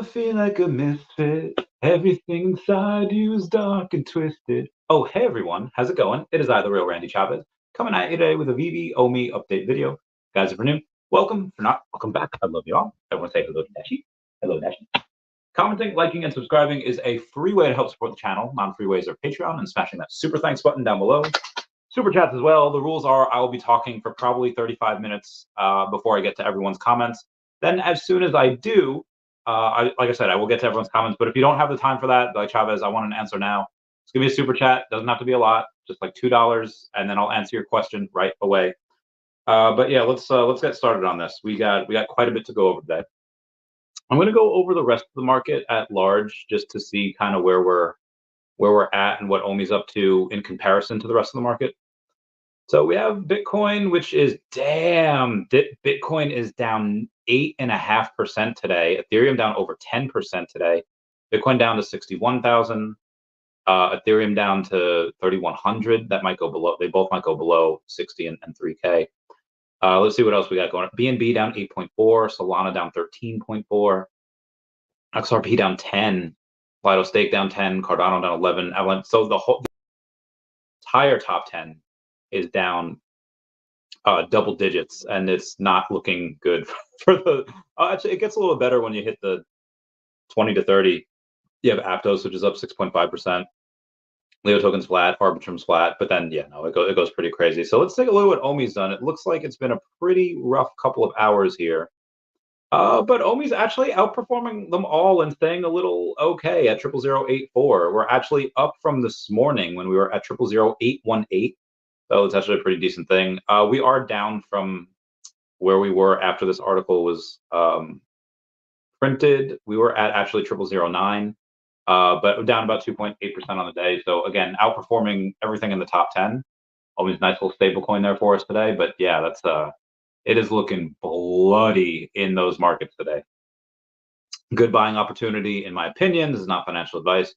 feel like a misfit. Everything inside you is dark and twisted. Oh, hey everyone, how's it going? It is I, the real Randy Chavez, coming at you today with a Veve OMI update video. Guys, if you're new, welcome. If you're not, welcome back. I love you all. Everyone say hello to Dashi. Hello, Dashi. Commenting, liking, and subscribing is a free way to help support the channel. Non-free ways are Patreon and smashing that super thanks button down below. Super chats as well. The rules are I will be talking for probably 35 minutes before I get to everyone's comments. Then as soon as I do, like I said, I will get to everyone's comments. But if you don't have the time for that, like Chavez, I want an answer now. Just give me a super chat. Doesn't have to be a lot, just like $2, and then I'll answer your question right away. But yeah, let's get started on this. We got quite a bit to go over today. I'm going to go over the rest of the market at large just to see kind of where we're at and what OMI's up to in comparison to the rest of the market. So we have Bitcoin, which is Bitcoin is down 8.5% today. Ethereum down over 10% today. Bitcoin down to 61,000. Ethereum down to 3,100. That might go below. They both might go below 60 and 3K. Let's see what else we got going. BNB down 8.4. Solana down 13.4. XRP down 10. Lido Stake down 10. Cardano down 11. So the whole entire top 10 is down double digits, and it's not looking good for the. Actually, it gets a little better when you hit the 20 to 30. You have Aptos, which is up 6.5%. Leo Token's flat, Arbitrum's flat, but then yeah, no, it goes pretty crazy. So let's take a look at what OMI's done. It looks like it's been a pretty rough couple of hours here. But OMI's actually outperforming them all and staying a little okay at 00084. We're actually up from this morning when we were at 0000818. So it's actually a pretty decent thing. We are down from where we were after this article was printed. We were at actually 0009, but down about 2.8% on the day. So again, outperforming everything in the top 10. Always nice little stable coin there for us today. But yeah, that's it is looking bloody in those markets today. Good buying opportunity, in my opinion. This is not financial advice.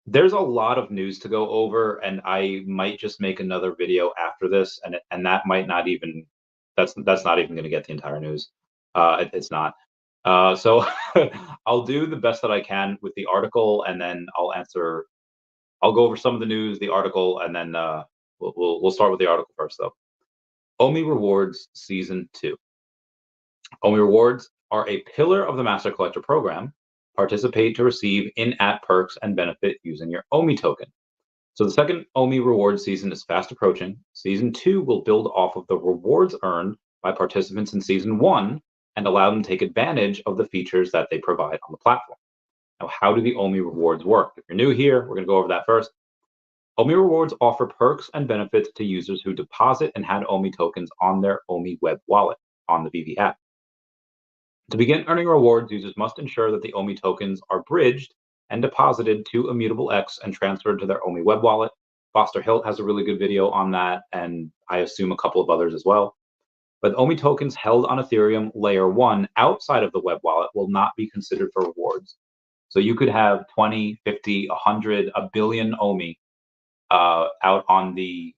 There's a lot of news to go over, and I might just make another video after this, and that might not even that's not even going to get the entire news. It's not. So I'll do the best that I can with the article, and then I'll go over some of the news, the article, and then we'll start with the article first, though. OMI Rewards Season 2. OMI Rewards are a pillar of the Master Collector program. Participate to receive in-app perks and benefit using your OMI token. So the second OMI Rewards season is fast approaching. Season 2 will build off of the rewards earned by participants in Season 1 and allow them to take advantage of the features that they provide on the platform. Now, how do the OMI Rewards work? If you're new here, we're going to go over that first. OMI Rewards offer perks and benefits to users who deposit and had OMI tokens on their OMI web wallet on the Veve app. To begin earning rewards, users must ensure that the OMI tokens are bridged and deposited to Immutable X and transferred to their OMI web wallet. Foster Hilt has a really good video on that, and I assume a couple of others as well. But OMI tokens held on Ethereum Layer 1 outside of the web wallet will not be considered for rewards. So you could have 20, 50, 100, a billion OMI out on the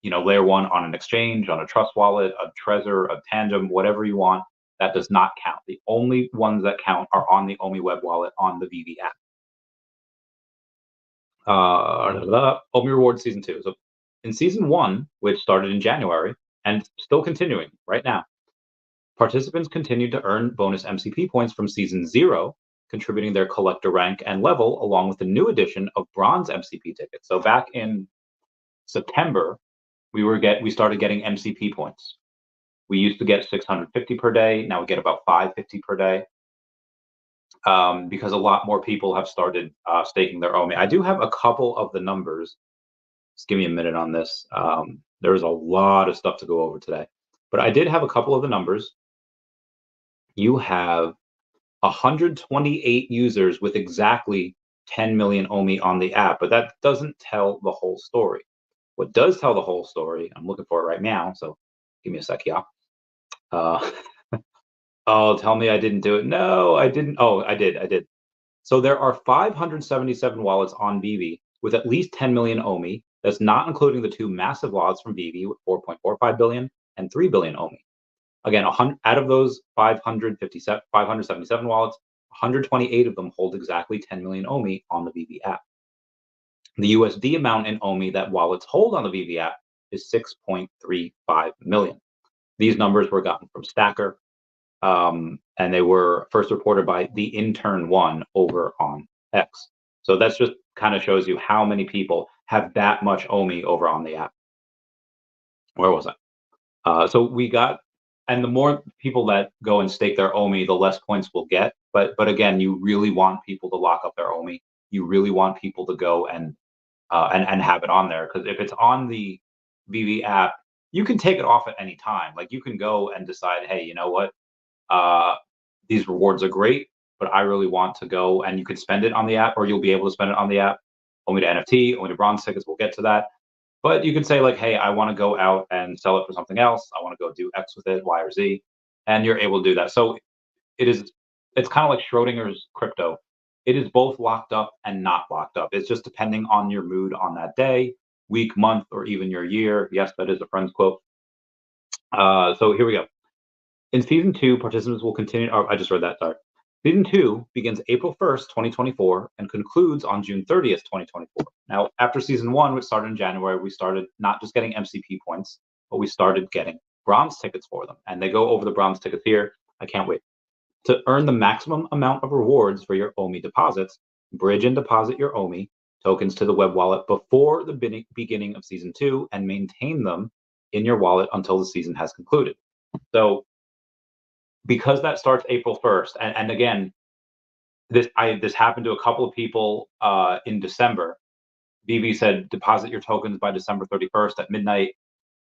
Layer 1 on an exchange, on a Trust wallet, a Trezor, a Tangent, whatever you want. That does not count. The only ones that count are on the OMI web wallet on the Veve app. OMI Rewards Season 2. So in Season 1, which started in January and still continuing right now, participants continued to earn bonus MCP points from Season 0, contributing their collector rank and level, along with the new addition of bronze MCP tickets. So back in September, we started getting MCP points. We used to get 650 per day. Now we get about 550 per day because a lot more people have started staking their OMI. I do have a couple of the numbers. Just give me a minute on this. There's a lot of stuff to go over today, but I did have a couple of the numbers. You have 128 users with exactly 10 million OMI on the app, but that doesn't tell the whole story. What does tell the whole story, I'm looking for it right now, so give me a sec, yeah. Oh, tell me I didn't do it. No, I didn't. Oh, I did. So there are 577 wallets on Veve with at least 10 million OMI. That's not including the two massive wallets from Veve with 4.45 billion and 3 billion OMI. Again, out of those 577 wallets, 128 of them hold exactly 10 million OMI on the Veve app. The USD amount in OMI that wallets hold on the Veve app is 6.35 million. These numbers were gotten from Stacker, and they were first reported by the Intern One over on X. So that's just kind of shows you how many people have that much OMI over on the app. Where was I? So we got, and the more people that go and stake their OMI, the less points we'll get. But again, you really want people to lock up their OMI. You really want people to go and have it on there, because if it's on the Veve app, you can take it off at any time. Like you can go and decide, hey, you know what? These rewards are great, but I really want to go, and you can spend it on the app, or you'll be able to spend it on the app. OMI to NFT, OMI to bronze tickets. We'll get to that. But you can say like, hey, I want to go out and sell it for something else. I want to go do X with it, Y or Z, and you're able to do that. So it's kind of like Schrodinger's crypto. It is both locked up and not locked up. It's just depending on your mood on that day, week, month, or even your year. Yes, that is a friend's quote. So here we go. In season 2, participants will continue. Oh, I just read that. Sorry. Season 2 begins April 1st, 2024, and concludes on June 30th, 2024. Now, after season 1, which started in January, we started not just getting MCP points, but we started getting bronze tickets for them. And they go over the bronze tickets here. I can't wait. To earn the maximum amount of rewards for your OMI deposits, bridge and deposit your OMI tokens to the web wallet before the beginning of season 2 and maintain them in your wallet until the season has concluded. So because that starts April 1st, and again, this happened to a couple of people in December. Veve said deposit your tokens by December 31st at midnight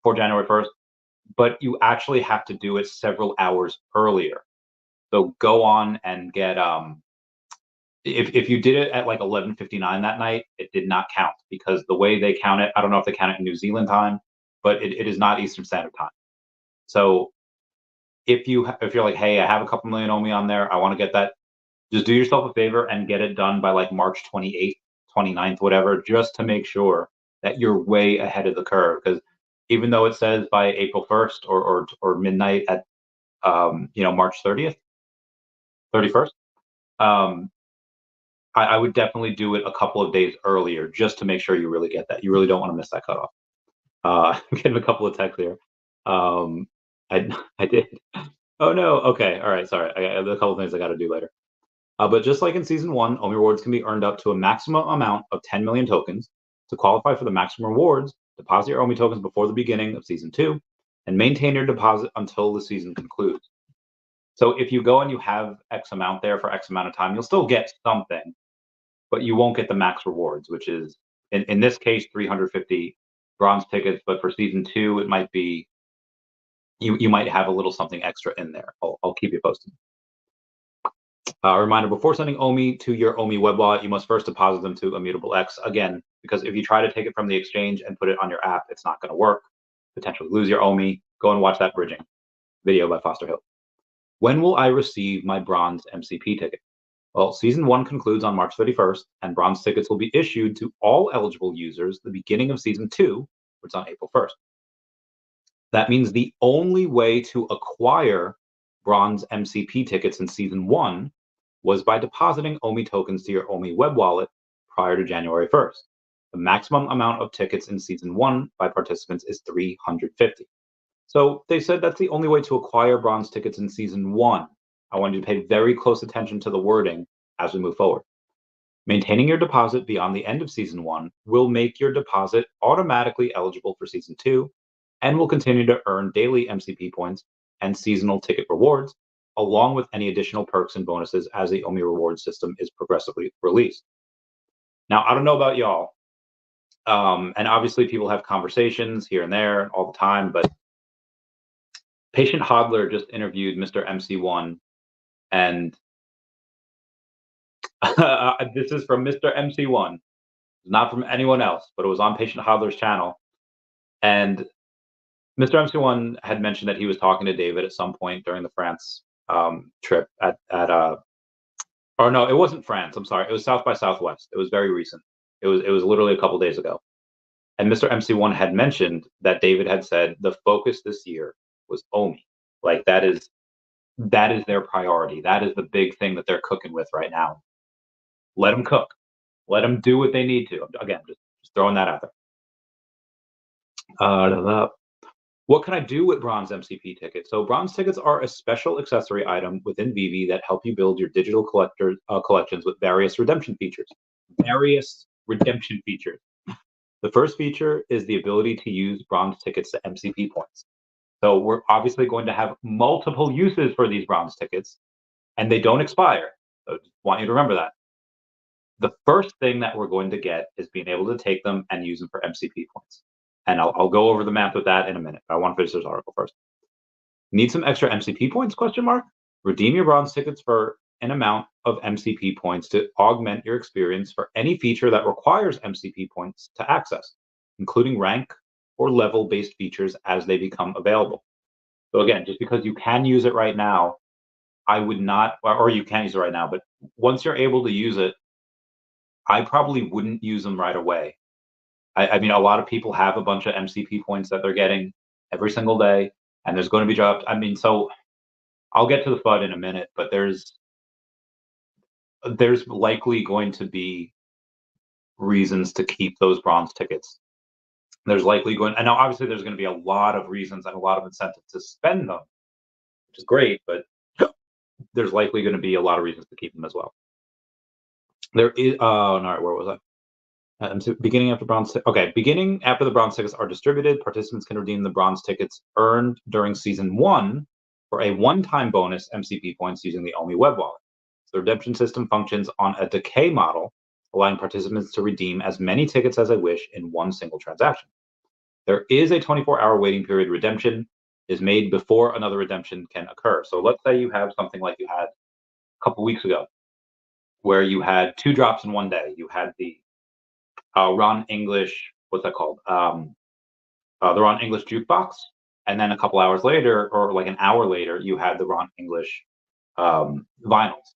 for January 1st, but you actually have to do it several hours earlier. So go on and get if you did it at like 11:59 that night, it did not count, because the way they count it, I don't know if they count it in New Zealand time, but it is not Eastern Standard Time. So if you're like, hey, I have a couple million OMI on there, I want to get that, just do yourself a favor and get it done by like March 28th, 29th, whatever, just to make sure that you're way ahead of the curve. Because even though it says by April 1st or midnight at March 30th, 31st, I would definitely do it a couple of days earlier just to make sure you really get that. You really don't want to miss that cutoff. I'm getting a couple of texts here. I did. Oh no. Okay. All right. Sorry. I have a couple of things I got to do later. But just like in season 1, OMI rewards can be earned up to a maximum amount of 10 million tokens. To qualify for the maximum rewards, deposit your OMI tokens before the beginning of season 2 and maintain your deposit until the season concludes. So if you go and you have X amount there for X amount of time, you'll still get something, but you won't get the max rewards, which is in this case 350 bronze tickets. But for season 2, it might be you might have a little something extra in there. I'll keep you posted. A reminder, before sending OMI to your OMI web wallet, you must first deposit them to Immutable X. Again, because if you try to take it from the exchange and put it on your app, it's not going to work. Potentially lose your OMI. Go and watch that bridging video by Foster Hill. When will I receive my bronze MCP ticket? Well, season 1 concludes on March 31st, and bronze tickets will be issued to all eligible users the beginning of season 2, which is on April 1st. That means the only way to acquire bronze MCP tickets in season 1 was by depositing OMI tokens to your OMI web wallet prior to January 1st. The maximum amount of tickets in season 1 by participants is 350. So they said that's the only way to acquire bronze tickets in season 1. I want you to pay very close attention to the wording as we move forward. Maintaining your deposit beyond the end of season 1 will make your deposit automatically eligible for season 2 and will continue to earn daily MCP points and seasonal ticket rewards, along with any additional perks and bonuses as the OMI reward system is progressively released. Now, I don't know about y'all, and obviously people have conversations here and there all the time, but Patient Hodler just interviewed Mr. MC1, and this is from Mr. MC1, not from anyone else, but it was on Patient Hodler's channel. And Mr. MC1 had mentioned that he was talking to David at some point during the France trip or no, it wasn't France. I'm sorry. It was South by Southwest. It was very recent. It was literally a couple days ago. And Mr. MC1 had mentioned that David had said the focus this year was OMI. Like that is their priority. That is the big thing that they're cooking with right now. Let them cook. Let them do what they need to. Again, just throwing that out there. What can I do with bronze MCP tickets? So bronze tickets are a special accessory item within Veve that help you build your digital collections with various redemption features. Various redemption features. The first feature is the ability to use bronze tickets to MCP points. So we're obviously going to have multiple uses for these bronze tickets, and they don't expire. So just want you to remember that. The first thing that we're going to get is being able to take them and use them for MCP points. And I'll go over the math with that in a minute. I want to finish this article first. Need some extra MCP points, question mark? Redeem your bronze tickets for an amount of MCP points to augment your experience for any feature that requires MCP points to access, including rank or level-based features as they become available. So again, just because you can use it right now, I would not, or you can use it right now, but once you're able to use it, I probably wouldn't use them right away. I mean, a lot of people have a bunch of MCP points that they're getting every single day, and there's going to be drops. I mean, so I'll get to the FUD in a minute, but there's likely going to be reasons to keep those bronze tickets. There's likely going, and now obviously there's going to be a lot of reasons and a lot of incentive to spend them, which is great, but there's likely going to be a lot of reasons to keep them as well. There is, all right, where was I? Beginning after beginning after the bronze tickets are distributed, participants can redeem the bronze tickets earned during season 1 for a one-time bonus MCP points using the OMI web wallet. So the redemption system functions on a decay model, allowing participants to redeem as many tickets as they wish in one single transaction. There is a 24-hour waiting period. Redemption is made before another redemption can occur. So let's say you have something like you had a couple weeks ago, where you had 2 drops in one day. You had the Ron English, what's that called? The Ron English jukebox, and then a couple hours later, or like an hour later, you had the Ron English vinyls.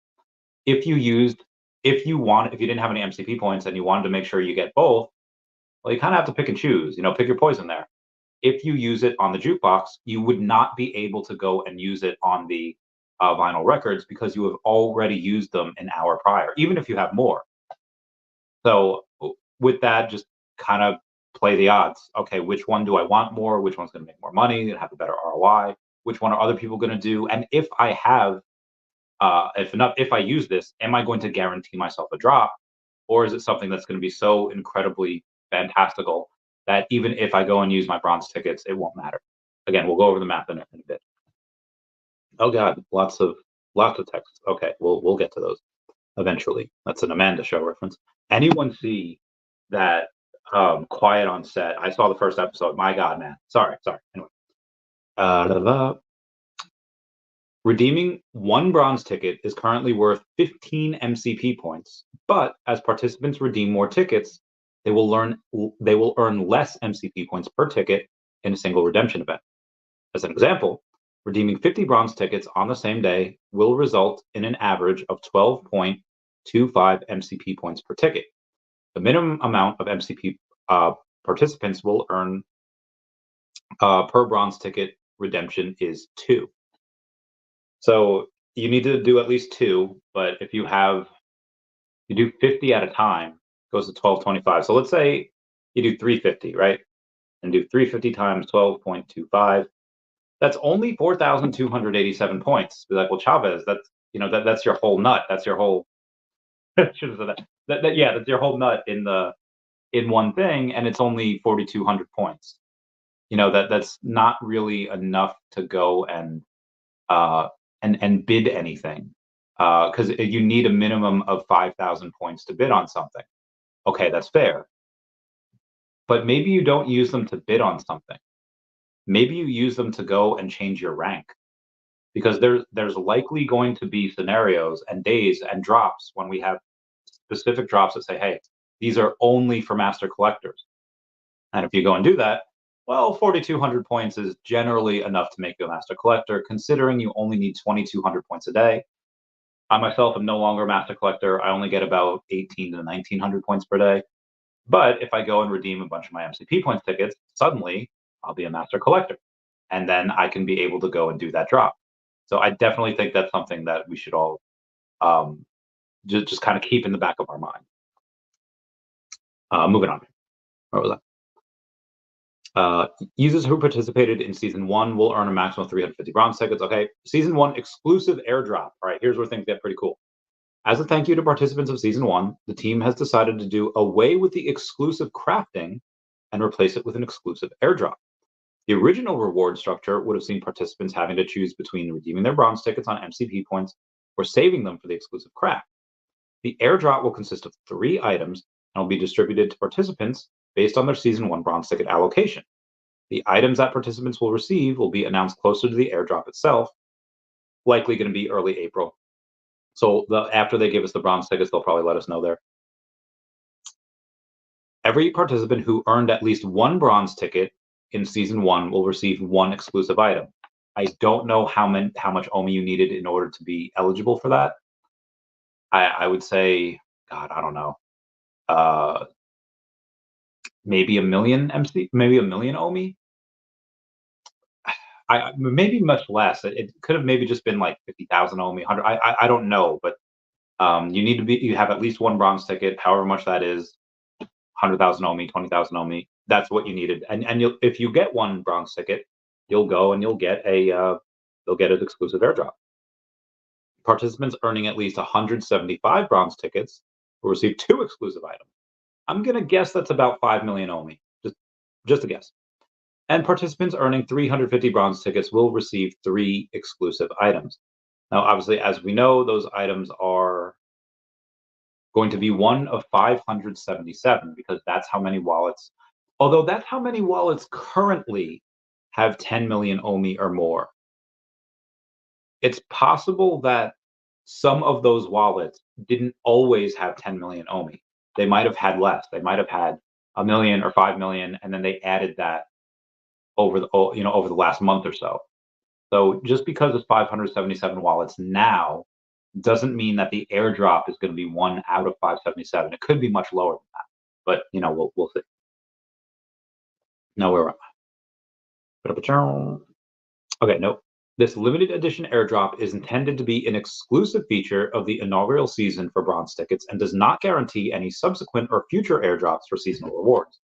If you didn't have any MCP points and you wanted to make sure you get both, well, you kind of have to pick and choose. Pick your poison there. If you use it on the jukebox, you would not be able to go and use it on the vinyl records because you have already used them an hour prior, even if you have more. So with that, just kind of play the odds. Okay, which one do I want more? Which one's going to make more money and have a better ROI? Which one are other people going to do? And if I have, if I use this, am I going to guarantee myself a drop, or is it something that's going to be so incredibly fantastical that even if I go and use my bronze tickets, it won't matter? Again, we'll go over the math in a bit. Oh God, lots of texts. Okay, we'll get to those eventually. That's an Amanda Show reference. Anyone see that Quiet on Set? I saw the first episode. My God, man. Sorry. Anyway. Redeeming one bronze ticket is currently worth 15 MCP points, but as participants redeem more tickets, they will earn less MCP points per ticket in a single redemption event. As an example, redeeming 50 bronze tickets on the same day will result in an average of 12.25 MCP points per ticket. The minimum amount of MCP participants will earn per bronze ticket redemption is 2. So you need to do at least 2, but if you do 50 at a time, it goes to 1225. So let's say you do 350, right? And do 350 times 12.25. That's only 4,287 points. Be like, well, Chavez, that's your whole nut. That's your whole should have said that. Yeah, that's your whole nut in one thing, and it's only 4,200 points. That's not really enough to go and bid anything, because you need a minimum of 5,000 points to bid on something. Okay, that's fair. But maybe you don't use them to bid on something. Maybe you use them to go and change your rank, because there's likely going to be scenarios and days and drops when we have specific drops that say, hey, these are only for master collectors. And if you go and do that, well, 4,200 points is generally enough to make you a master collector, considering you only need 2,200 points a day. I myself am no longer a master collector. I only get about 1,800 to 1,900 points per day. But if I go and redeem a bunch of my MCP points tickets, suddenly I'll be a master collector. and then I can be able to go and do that drop. So I definitely think that's something that we should all um, just kind of keep in the back of our mind. Moving on. What was that? Users who participated in season 1 will earn a maximum of 350 bronze tickets. Okay, season 1 exclusive airdrop. All right, here's where things get pretty cool. As a thank you to participants of season 1, the team has decided to do away with the exclusive crafting and replace it with an exclusive airdrop. The original reward structure would have seen participants having to choose between redeeming their bronze tickets on MCP points or saving them for the exclusive craft. The airdrop will consist of 3 items and will be distributed to participants based on their season 1 bronze ticket allocation. The items that participants will receive will be announced closer to the airdrop itself, likely going to be early April. So after they give us the bronze tickets, they'll probably let us know there. Every participant who earned at least 1 bronze ticket in season 1 will receive 1 exclusive item. I don't know how much OMI you needed in order to be eligible for that. I would say, God, I don't know. Maybe a million MC, maybe a million OMI. Maybe much less. It could have maybe just been like 50,000 OMI, 100. I don't know, but you have at least 1 bronze ticket, however much that is. 100,000 OMI, 20,000 OMI. That's what you needed. And if you get 1 bronze ticket, you'll go and you'll get an exclusive airdrop. Participants earning at least 175 bronze tickets will receive 2 exclusive items. I'm gonna guess that's about 5 million OMI. Just a guess. And participants earning 350 bronze tickets will receive 3 exclusive items. Now, obviously, as we know, those items are going to be one of 577 because that's how many wallets, although that's how many wallets currently have 10 million OMI or more. It's possible that some of those wallets didn't always have 10 million OMI. They might have had less. They might have had a million or 5 million, and then they added that over the last month or so. So just because it's 577 wallets now doesn't mean that the airdrop is going to be 1 out of 577. It could be much lower than that, but we'll see. Now where am I? Okay, nope. This limited edition airdrop is intended to be an exclusive feature of the inaugural season for bronze tickets and does not guarantee any subsequent or future airdrops for seasonal rewards.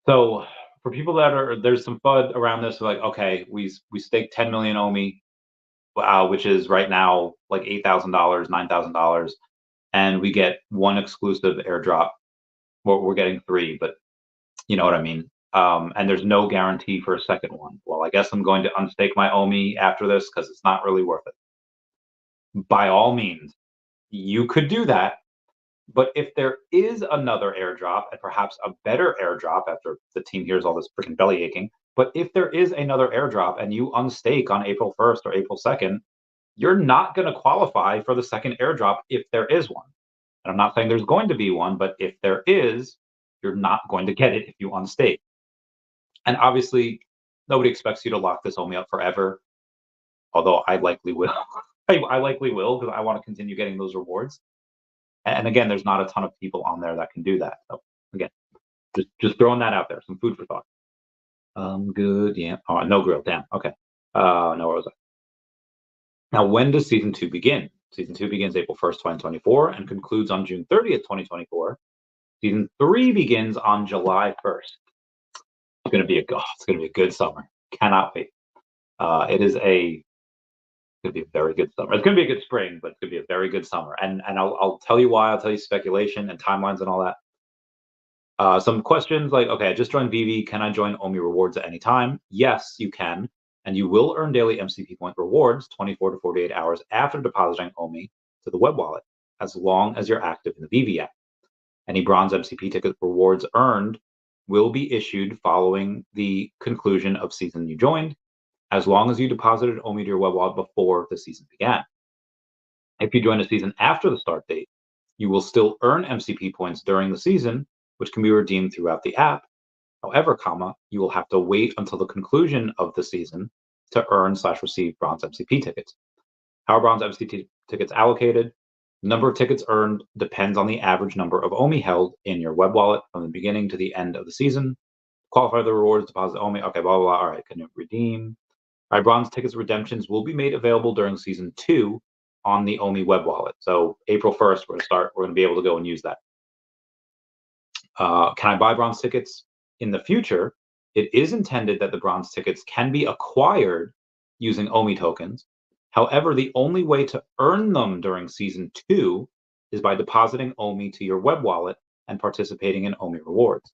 So for people there's some FUD around this, like, okay, we staked 10 million OMI, which is right now like $8,000, $9,000, and we get 1 exclusive airdrop. We're getting 3, but you know what I mean. And there's no guarantee for a second one. Well, I guess I'm going to unstake my OMI after this because it's not really worth it. By all means, you could do that. But if there is another airdrop, and perhaps a better airdrop after the team hears all this freaking belly aching, but if there is another airdrop and you unstake on April 1st or April 2nd, you're not going to qualify for the second airdrop if there is one. And I'm not saying there's going to be one, but if there is, you're not going to get it if you unstake. And obviously, nobody expects you to lock this OMI up forever, although I likely will. I likely will because I want to continue getting those rewards. And again, there's not a ton of people on there that can do that. So again, just throwing that out there, some food for thought. Good, yeah. Oh, no grill, damn. Okay. No, where was I? Now, when does season 2 begin? Season 2 begins April 1st, 2024, and concludes on June 30th, 2024. Season 3 begins on July 1st. It's gonna be a good summer. Cannot wait. It's gonna be a very good summer. It's gonna be a good spring, but it's gonna be a very good summer. And I'll tell you why. I'll tell you speculation and timelines and all that. Some questions like, okay, I just joined Veve. Can I join OMI rewards at any time? Yes, you can. And you will earn daily MCP point rewards 24 to 48 hours after depositing OMI to the web wallet, as long as you're active in the Veve app. Any bronze MCP ticket rewards earned will be issued following the conclusion of season you joined, as long as you deposited OMI to your web wallet before the season began. If you join a season after the start date, you will still earn MCP points during the season, which can be redeemed throughout the app. However, you will have to wait until the conclusion of the season to earn/receive bronze MCP tickets. How are bronze MCP tickets allocated? The number of tickets earned depends on the average number of OMI held in your web wallet from the beginning to the end of the season. Qualify the rewards, deposit OMI. Okay, blah, blah, blah. All right, can you redeem? All right, bronze tickets redemptions will be made available during season 2 on the OMI web wallet. So April 1st, we're going to be able to go and use that. Can I buy bronze tickets in the future? It is intended that the bronze tickets can be acquired using OMI tokens. However, the only way to earn them during season 2 is by depositing OMI to your web wallet and participating in OMI rewards.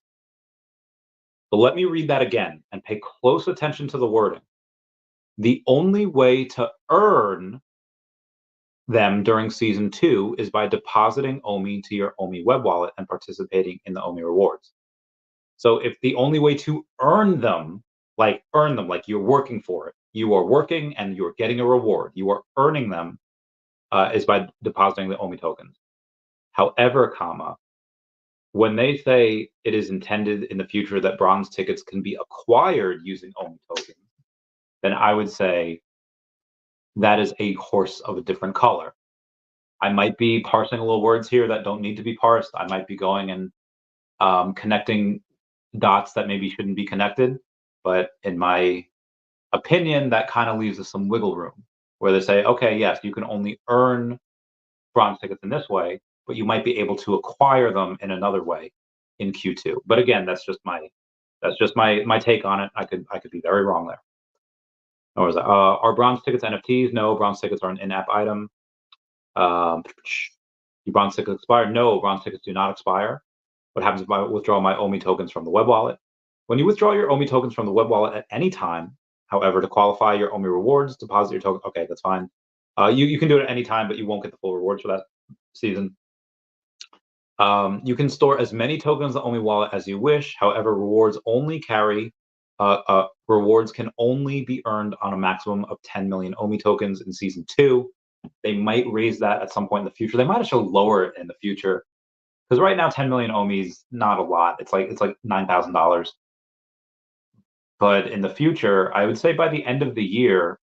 So let me read that again and pay close attention to the wording. The only way to earn them during season 2 is by depositing OMI to your OMI web wallet and participating in the OMI rewards. So if the only way to earn them, like you're working for it, you are working and you're getting a reward, you are earning them, is by depositing the OMI tokens. However, comma, when they say it is intended in the future that bronze tickets can be acquired using OMI tokens, then I would say that is a horse of a different color. I might be parsing little words here that don't need to be parsed. I might be going and connecting dots that maybe shouldn't be connected. But in my opinion, that kind of leaves us some wiggle room where they say, okay, yes, you can only earn bronze tickets in this way, but you might be able to acquire them in another way in Q2. But again, that's just my take on it. I could be very wrong there. Or is that, are bronze tickets NFTs? No, bronze tickets are an in-app item. Do bronze tickets expire? No, bronze tickets do not expire. What happens if I withdraw my OMI tokens from the web wallet? When you withdraw your OMI tokens from the web wallet at any time, however, to qualify your OMI rewards, deposit your token. Okay, that's fine. You can do it at any time, but you won't get the full rewards for that season. You can store as many tokens in the OMI wallet as you wish. However, rewards can only be earned on a maximum of 10 million OMI tokens in season 2. They might raise that at some point in the future. They might actually lower it in the future, because right now 10 million OMI is not a lot. It's like $9,000. But in the future, I would say by the end of the year,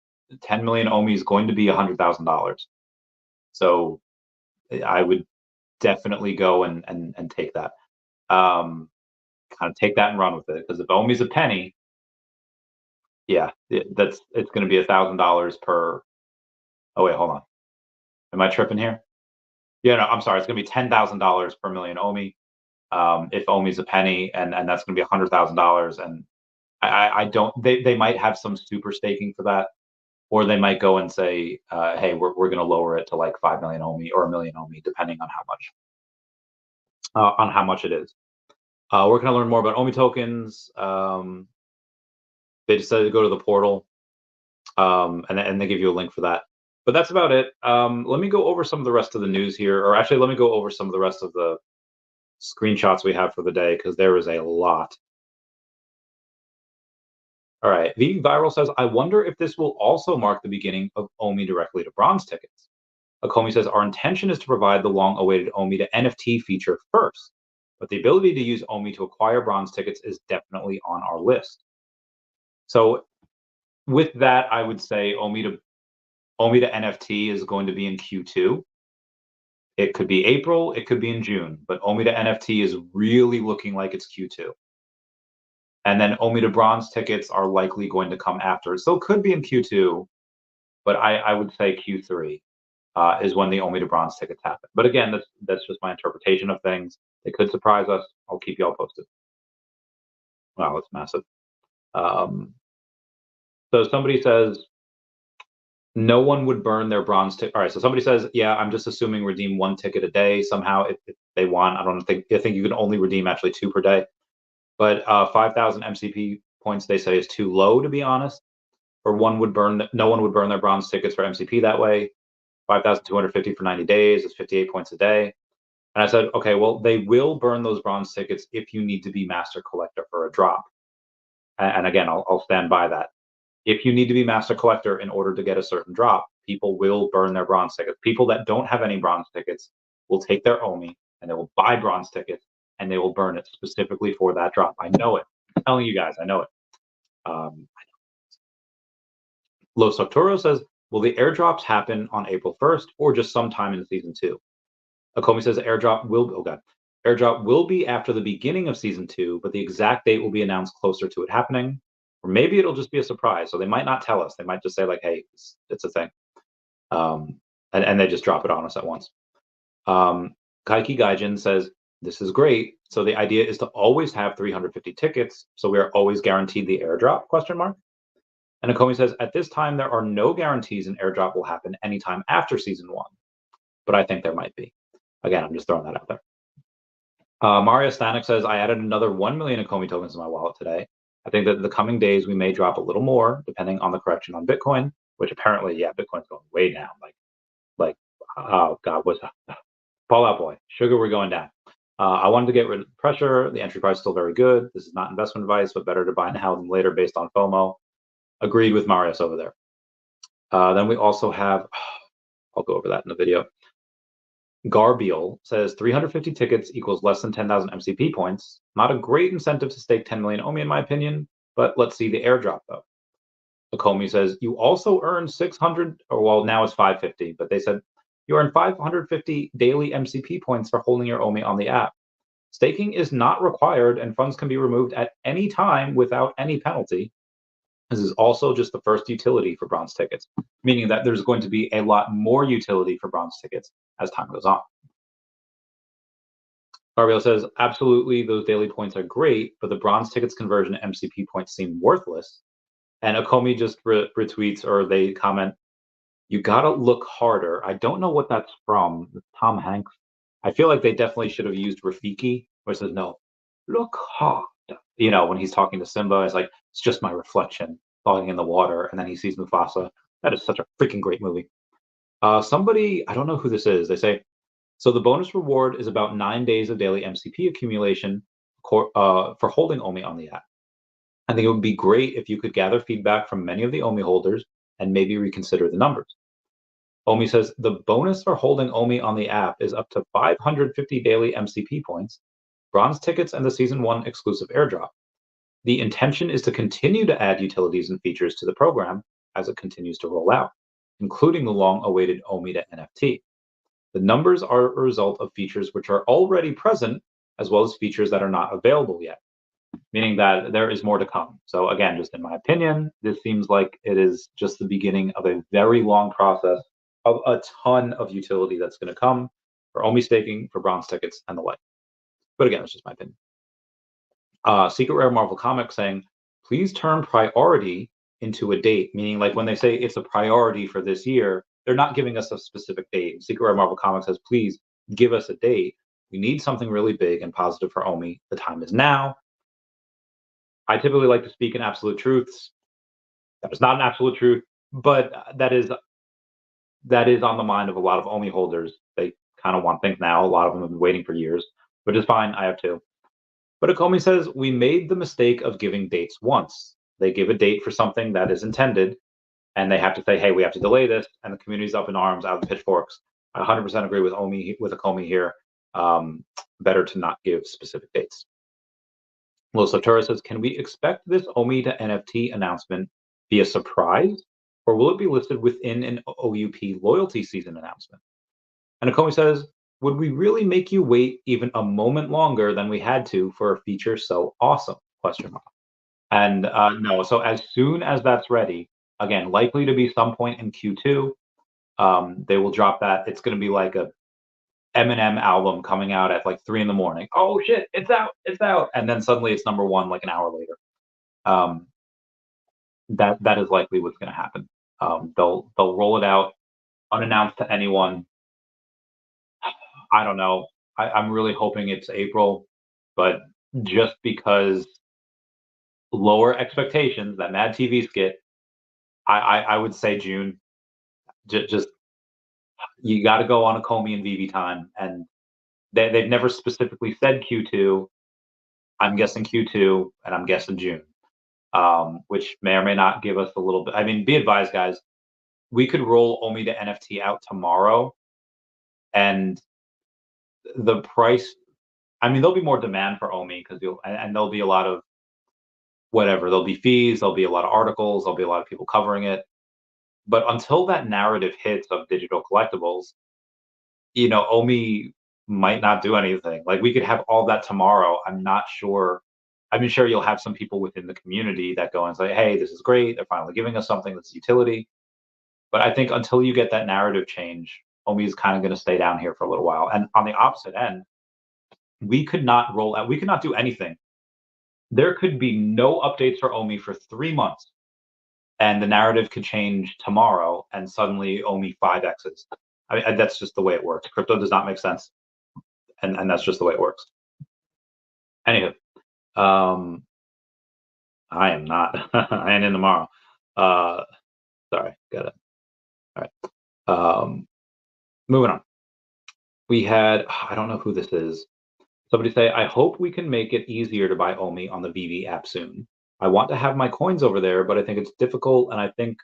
10 million OMI is going to be $100,000. So I would definitely go and take that. Kind of take that and run with it, because if OMI is a penny, yeah, it's going to be $1,000 per. Oh wait, hold on. Am I tripping here? Yeah, no, I'm sorry. It's going to be $10,000 per million OMI. If OMI is a penny, and that's going to be $100,000. And I don't. They might have some super staking for that, or they might go and say, hey, we're going to lower it to like 5 million OMI or 1 million OMI, depending on how much it is. We're going to learn more about OMI tokens. They decided to go to the portal, and they give you a link for that. But that's about it. Let me go over some of the rest of the news here, or actually, let me go over some of the rest of the screenshots we have for the day, because there is a lot. All right, Veve Viral says, I wonder if this will also mark the beginning of OMI directly to bronze tickets. Akomi says, our intention is to provide the long-awaited OMI to NFT feature first, but the ability to use OMI to acquire bronze tickets is definitely on our list. So with that, I would say OMI to NFT is going to be in Q2. It could be April, it could be in June, but OMI to NFT is really looking like it's Q2. And then OMI to bronze tickets are likely going to come after. So it could be in Q2, but I would say Q3 is when the OMI to bronze tickets happen. But again, that's just my interpretation of things. They could surprise us. I'll keep you all posted. Wow, it's massive. So somebody says, no one would burn their bronze ticket. All right, so somebody says, yeah, I'm just assuming redeem 1 ticket a day somehow if they want. I think you can only redeem actually 2 per day. But 5,000 MCP points, they say, is too low, to be honest. Or no one would burn their bronze tickets for MCP that way. 5,250 for 90 days is 58 points a day. And I said, okay, well, they will burn those bronze tickets if you need to be master collector for a drop. And again, I'll stand by that. If you need to be master collector in order to get a certain drop, people will burn their bronze tickets. People that don't have any bronze tickets will take their OMI and they will buy bronze tickets and they will burn it specifically for that drop. I know it. I'm telling you guys, I know it. Los Octoro says, will the airdrops happen on April 1st or just sometime in season 2? Akomi says airdrop will Airdrop will be after the beginning of season 2, but the exact date will be announced closer to it happening. Or maybe it'll just be a surprise. So they might not tell us. They might just say like, hey, it's a thing. And they just drop it on us at once. Kaiki Gaijin says, this is great. So the idea is to always have 350 tickets. So we are always guaranteed the airdrop, question mark. And Akomi says, at this time, there are no guarantees an airdrop will happen anytime after season 1. But I think there might be. Again, I'm just throwing that out there. Mario Stanek says, I added another 1 million Akomi tokens to my wallet today. I think that in the coming days, we may drop a little more, depending on the correction on Bitcoin, which apparently, yeah, Bitcoin's going way down. Oh God, what's that? Fallout Boy, sugar, we're going down. I wanted to get rid of the pressure. The entry price is still very good. This is not investment advice, but better to buy now than later based on FOMO. Agreed with Marius over there. Then we also have, I'll go over that in the video. Garbiel says 350 tickets equals less than 10,000 MCP points. Not a great incentive to stake 10 million OMI in my opinion, but let's see the airdrop though. Akomi says you also earn 600, or well, now it's 550, but they said you earn 550 daily MCP points for holding your OMI on the app. Staking is not required and funds can be removed at any time without any penalty. This is also just the first utility for bronze tickets, meaning that there's going to be a lot more utility for bronze tickets as time goes on. Gabriel says, absolutely, those daily points are great, but the bronze tickets conversion to MCP points seem worthless. And Akomi just retweets, or they comment, you gotta look harder. I don't know what that's from. Tom Hanks. I feel like they definitely should have used Rafiki, where it says, no, look hard. You know, when he's talking to Simba, it's like, it's just my reflection falling in the water. And then he sees Mufasa. That is such a freaking great movie. Somebody, I don't know who this is. They say, so the bonus reward is about 9 days of daily MCP accumulation for holding OMI on the app. I think it would be great if you could gather feedback from many of the OMI holders and maybe reconsider the numbers. OMI says the bonus for holding OMI on the app is up to 550 daily MCP points, bronze tickets, and the season 1 exclusive airdrop. The intention is to continue to add utilities and features to the program as it continues to roll out, including the long-awaited OMI to NFT. The numbers are a result of features which are already present, as well as features that are not available yet, meaning that there is more to come. So again, just in my opinion, this seems like it is just the beginning of a very long process of a ton of utility that's going to come for OMI staking, for bronze tickets, and the like. But again, it's just my opinion. Secret Rare Marvel Comics saying, please turn priority into a date, meaning like when they say it's a priority for this year, they're not giving us a specific date. Secret Rare Marvel Comics says, please give us a date. We need something really big and positive for OMI. The time is now. I typically like to speak in absolute truths. That is not an absolute truth, but that is on the mind of a lot of OMI holders. They kind of want things now. A lot of them have been waiting for years, which is fine. I have too. But Akomi says, we made the mistake of giving dates once. They give a date for something that is intended, and they have to say, hey, we have to delay this, and the community's up in arms, out of the pitchforks. I 100% agree with Akomi here. Better to not give specific dates. Los Sotura says, can we expect this OMI to NFT announcement be a surprise, or will it be listed within an OUP loyalty season announcement? And Akomi says, would we really make you wait even a moment longer than we had to for a feature so awesome? Question mark. And no, so as soon as that's ready, again, likely to be some point in Q2, they will drop that. It's going to be like a Eminem album coming out at like 3 a.m. Oh shit, it's out. And then suddenly it's #1 like an hour later. That is likely what's going to happen. They'll roll it out unannounced to anyone. I don't know. I'm really hoping it's April, but just because lower expectations, that Mad TV skit, I would say June. Just you got to go on Akomi and Veve time, and they've never specifically said Q2. I'm guessing Q2, and I'm guessing June, which may or may not give us a little bit. I mean, be advised, guys. We could roll OMI to NFT out tomorrow, and the price. I mean, there'll be more demand for OMI because there'll be a lot of whatever. There'll be fees. There'll be a lot of articles. There'll be a lot of people covering it. But until that narrative hits of digital collectibles, OMI might not do anything. Like we could have all that tomorrow. I'm not sure. I mean, sure, you'll have some people within the community that go and say, "Hey, this is great. They're finally giving us something that's utility." But I think until you get that narrative change, OMI is kind of going to stay down here for a little while. And on the opposite end, we could not roll out. We could not do anything. There could be no updates for OMI for 3 months, and the narrative could change tomorrow, and suddenly OMI 5x's. I mean, that's just the way it works. Crypto does not make sense, and that's just the way it works. Anywho, um, I am not. I ain't in tomorrow. Sorry, got it. All right. Moving on. We had, I don't know who this is. Somebody say, I hope we can make it easier to buy OMI on the Veve app soon. I want to have my coins over there, but I think it's difficult, and I think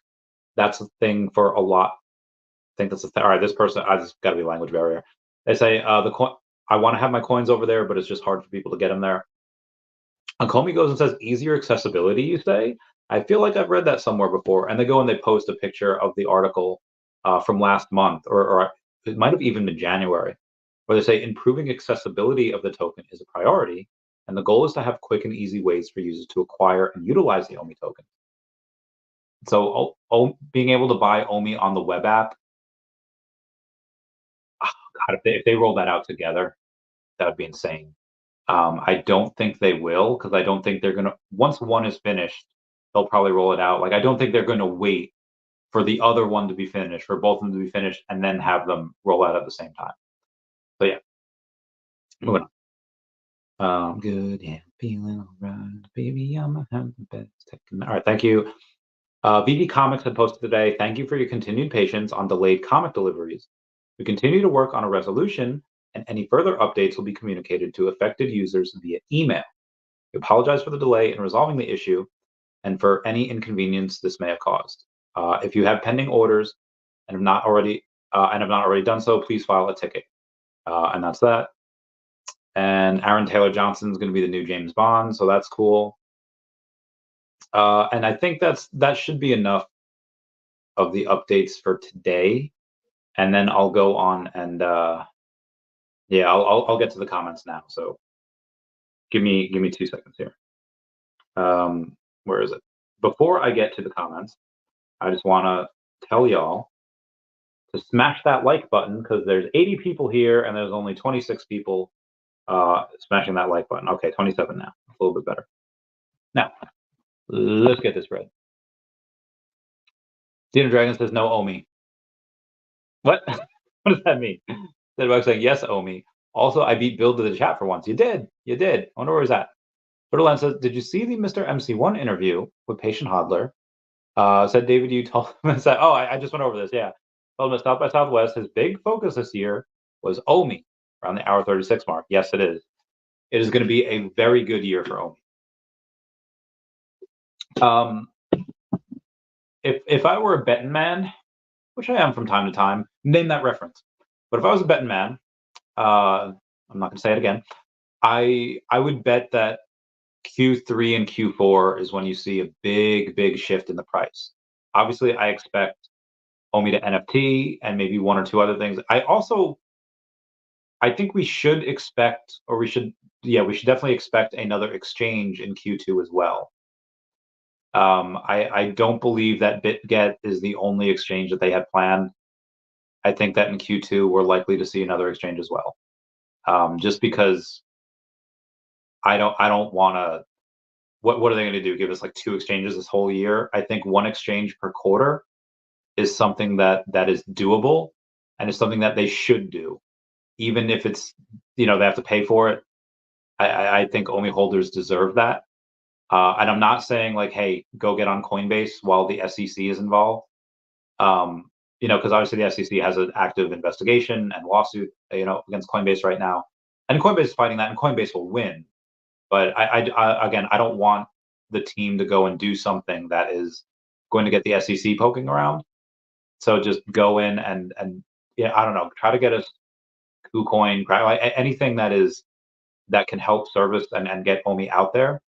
that's a thing for a lot. I think that's all right. This person, I just got to be language barrier. They say the coin. I want to have my coins over there, but it's just hard for people to get them there. And Comey goes and says easier accessibility. You say, I feel like I've read that somewhere before, and they go and they post a picture of the article from last month, or it might have even been January, where they say improving accessibility of the token is a priority, and the goal is to have quick and easy ways for users to acquire and utilize the OMI token. So being able to buy OMI on the web app, oh God, if they roll that out together, that would be insane. I don't think they will, because I don't think they're gonna. Once one is finished, they'll probably roll it out. Like I don't think they're going to wait for the other one to be finished, for both of them to be finished, and then have them roll out at the same time. So yeah, moving on. Good, yeah, feeling all right, baby. I'm having the best. All right, thank you. VD Comics had posted today. Thank you for your continued patience on delayed comic deliveries. We continue to work on a resolution, and any further updates will be communicated to affected users via email. We apologize for the delay in resolving the issue and for any inconvenience this may have caused. If you have pending orders and have not already done so, please file a ticket. And that's that. And Aaron Taylor Johnson is going to be the new James Bond, so that's cool. And I think that should be enough of the updates for today. And then I'll go on and yeah, I'll get to the comments now. So give me 2 seconds here. Where is it? Before I get to the comments, I just want to tell y'all to smash that like button, because there's 80 people here and there's only 26 people smashing that like button. Okay, 27 now. A little bit better. Now, let's get this read. Dino Dragon says no OMI. What? What does that mean? Deadbug saying yes, OMI. Also, I beat Bill to the chat for once. You did. You did. I wonder where he's at. Turtleland says, did you see the Mr. MC1 interview with Patient Hodler? Said David, you told him, said, oh, I just went over this. Yeah. Told him at South by Southwest, his big focus this year was OMI around the hour 36 mark. Yes, it is. It is going to be a very good year for OMI. If I were a betting man, which I am from time to time, name that reference. But if I was a betting man, I'm not going to say it again. I would bet that Q3 and Q4 is when you see a big shift in the price. Obviously, I expect OMI to NFT and maybe one or two other things. I think we should expect, or we should definitely expect another exchange in Q2 as well. I don't believe that BitGet is the only exchange that they had planned. I think that in Q2 we're likely to see another exchange as well. Just because I don't want to. What are they going to do? Give us like 2 exchanges this whole year? I think 1 exchange per quarter is something that is doable, and is something that they should do, even if it's they have to pay for it. I think OMI holders deserve that. And I'm not saying like, hey, go get on Coinbase while the SEC is involved. Because obviously the SEC has an active investigation and lawsuit, against Coinbase right now, and Coinbase is fighting that, and Coinbase will win. But again, I don't want the team to go and do something that is going to get the SEC poking around. So just go in and yeah, I don't know, try to get us KuCoin, anything that can help service and get OMI out there.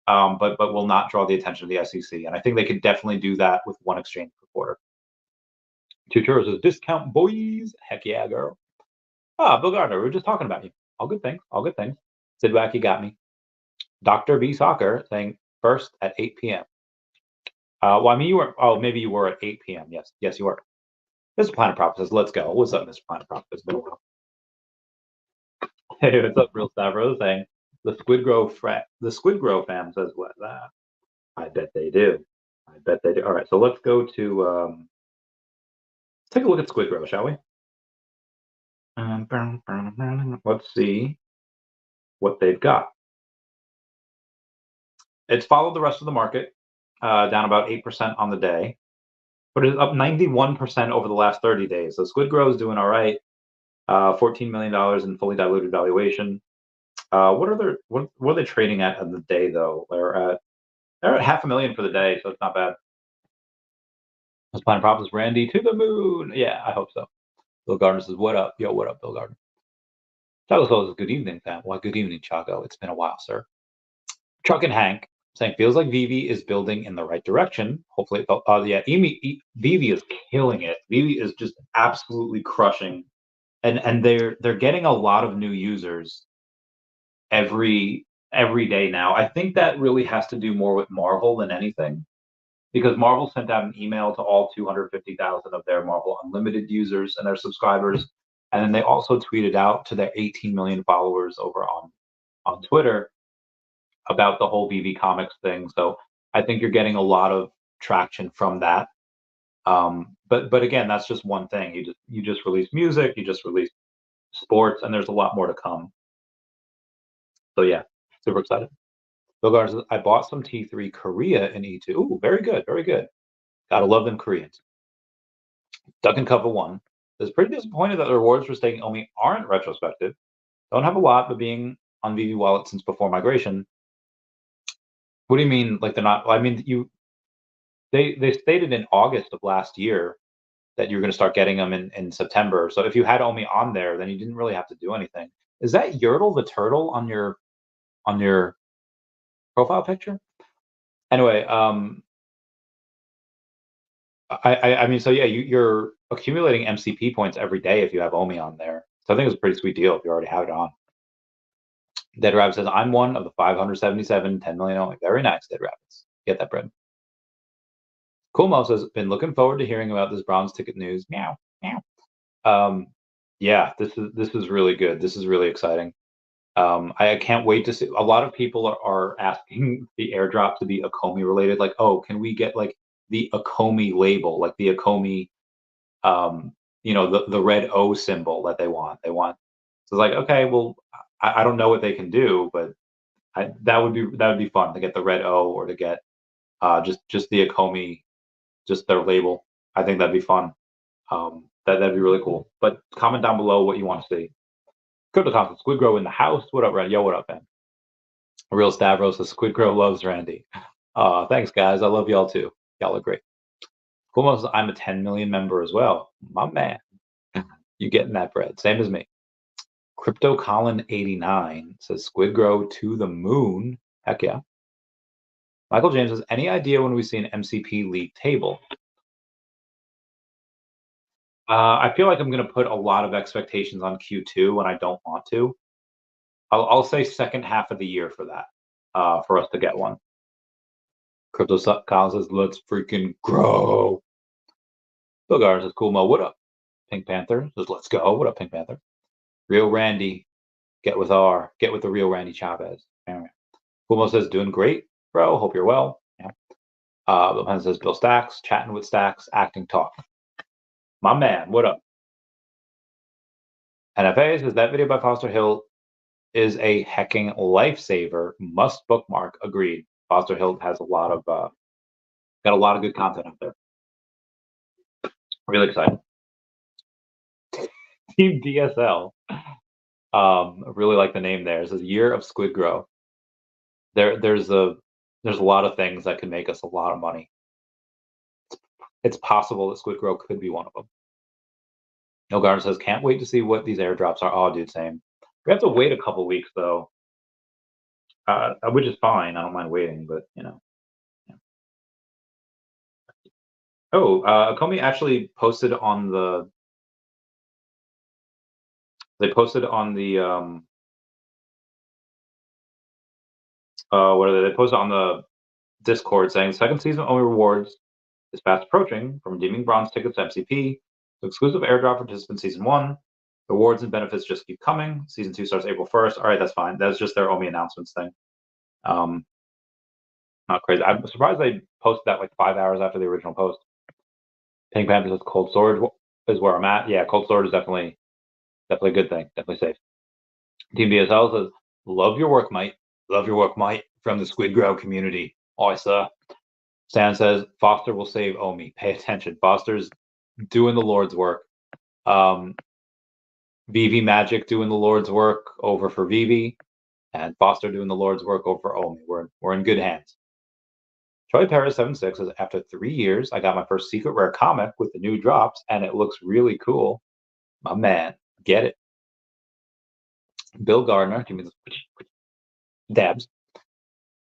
But will not draw the attention of the SEC. And I think they could definitely do that with 1 exchange per quarter. Tutorials is discount boys. Heck yeah, girl. Bill Gardner, we were just talking about you. All good things. All good things. Sid Wacky got me. Dr. B Soccer saying first at 8 p.m. Well, I mean, you were. Oh, maybe you were at 8 p.m. Yes, yes, you were. Mr. Planet Prop says, "Let's go." What's up, Mr. Planet Prop? It's been a while. Hey, what's up, Real Stavros? Saying the Squid Grow fam says what? I bet they do. I bet they do. All right, so let's go to take a look at Squid Grow, shall we? Let's see what they've got. It's followed the rest of the market, down about 8% on the day, but it's up 91% over the last 30 days. So Squid Grow is doing all right. $14 million in fully diluted valuation. What are they trading at on the day though? They're at half a million for the day, so it's not bad. This Planet Prop is Randy to the moon. Yeah, I hope so. Bill Gardner says, "What up, yo? What up, Bill Gardner?" Chago says, "Good evening, fam." Why, good evening, Chago. It's been a while, sir. Truck and Hank saying feels like Veve is building in the right direction. Hopefully, yeah, Veve is killing it. Veve is just absolutely crushing, and they're getting a lot of new users every day now. I think that really has to do more with Marvel than anything, because Marvel sent out an email to all 250,000 of their Marvel Unlimited users and their subscribers, and then they also tweeted out to their 18 million followers over on Twitter about the whole VV Comics thing. So I think you're getting a lot of traction from that. But again, that's just one thing. You just release music, you just release sports, and there's a lot more to come. So yeah, super excited. Bill Gardner says, I bought some T3 Korea in E2. Ooh, very good, very good. Gotta love them Koreans. Duck and Cover One is pretty disappointed that the rewards for staking OMI aren't retrospective. Don't have a lot, but being on VV Wallet since before migration. What do you mean? Like they're not? I mean, they stated in August of last year that you're going to start getting them in September. So if you had OMI on there, then you didn't really have to do anything. Is that Yertle the turtle on your profile picture? Anyway, I mean, so yeah, you're accumulating MCP points every day if you have OMI on there. So I think it's a pretty sweet deal if you already have it on. Dead Rabbit says, I'm one of the 577, 10 million only. Very nice, Dead Rabbits. Get that bread. Cool Mo says, been looking forward to hearing about this bronze ticket news. Meow, meow. Yeah, this is really good. This is really exciting. I can't wait to see. A lot of people are asking the airdrop to be Akomi related. Like, oh, can we get like the Akomi label, like the Akomi, the red O symbol that they want. They want. So it's like, okay, well, I don't know what they can do, but that would be fun to get the red O or to get just the Akomi, just their label. I think that'd be fun. That'd be really cool. But comment down below what you want to see. Crypto Concept, Squid Grow in the house. What up, Randy? Yo, what up, man? Real Stavros says Squid Grow loves Randy. Thanks, guys. I love y'all too. Y'all are great. Cool says, I'm a 10 million member as well. My man. You getting that bread. Same as me. Crypto Colin 89 says Squid Grow to the moon. Heck yeah. Michael James says, any idea when we see an MCP league table? I feel like I'm going to put a lot of expectations on Q2 when I don't want to. I'll say second half of the year for that, for us to get one. Crypto Kyle says, let's freaking grow. Bill Gar says, cool Mo, what up? Pink Panther says, let's go. What up, Pink Panther? Real Randy, get with the real Randy Chavez. Anyway. Cool Mo says, doing great, bro. Hope you're well. Yeah. Bill Panther says, Bill Stacks, chatting with Stacks, acting talk. My man, what up? NFA says, that video by Foster Hill is a hecking lifesaver. Must bookmark. Agreed. Foster Hill has got a lot of good content out there. Really excited. Team DSL. I really like the name there. It says Year of Squid Grow. There's a lot of things that can make us a lot of money. It's possible that Squid Grow could be one of them. No Garden says, can't wait to see what these airdrops are. Oh, dude, same. We have to wait a couple weeks though, which is fine. I don't mind waiting, but you know. Yeah. Oh, Akomi actually posted on They posted on the what are they? They posted on the Discord saying the second season only rewards is fast approaching, from redeeming bronze tickets to MCP to exclusive airdrop participants season one. The rewards and benefits just keep coming. Season two starts April 1st. All right, that's fine. That's just their OMI announcements thing. Not crazy. I'm surprised they posted that like 5 hours after the original post. Pink Panther says cold storage is where I'm at. Yeah, cold storage is definitely a good thing. Definitely safe. Team BSL says, love your work, mate. Love your work, mate. From the Squid Grow community. Aye, sir. Stan says, Foster will save Omi. Pay attention. Foster's doing the Lord's work. Veve Magic doing the Lord's work over for Veve, and Foster doing the Lord's work over for Omi. We're in good hands. Troy Paris 76 says, after 3 years, I got my first secret rare comic with the new drops, and it looks really cool. My man, get it. Bill Gardner, give me this dabs.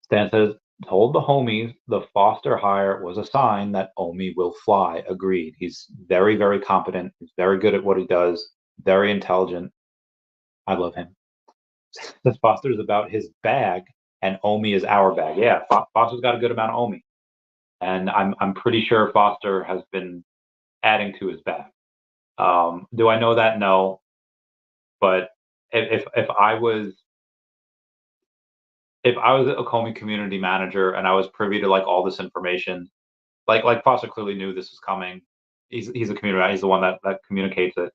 Stan says, told the homies the Foster hire was a sign that Omi will fly. Agreed. He's very, very competent. He's very good at what he does. Very intelligent. I love him. This Foster is about his bag, and Omi is our bag. Yeah, Foster's got a good amount of Omi, and I'm pretty sure Foster has been adding to his bag. Do I know that? No, but if I was a Comey community manager and I was privy to like all this information, like Foster clearly knew this was coming. He's a community manager. He's the one that communicates it.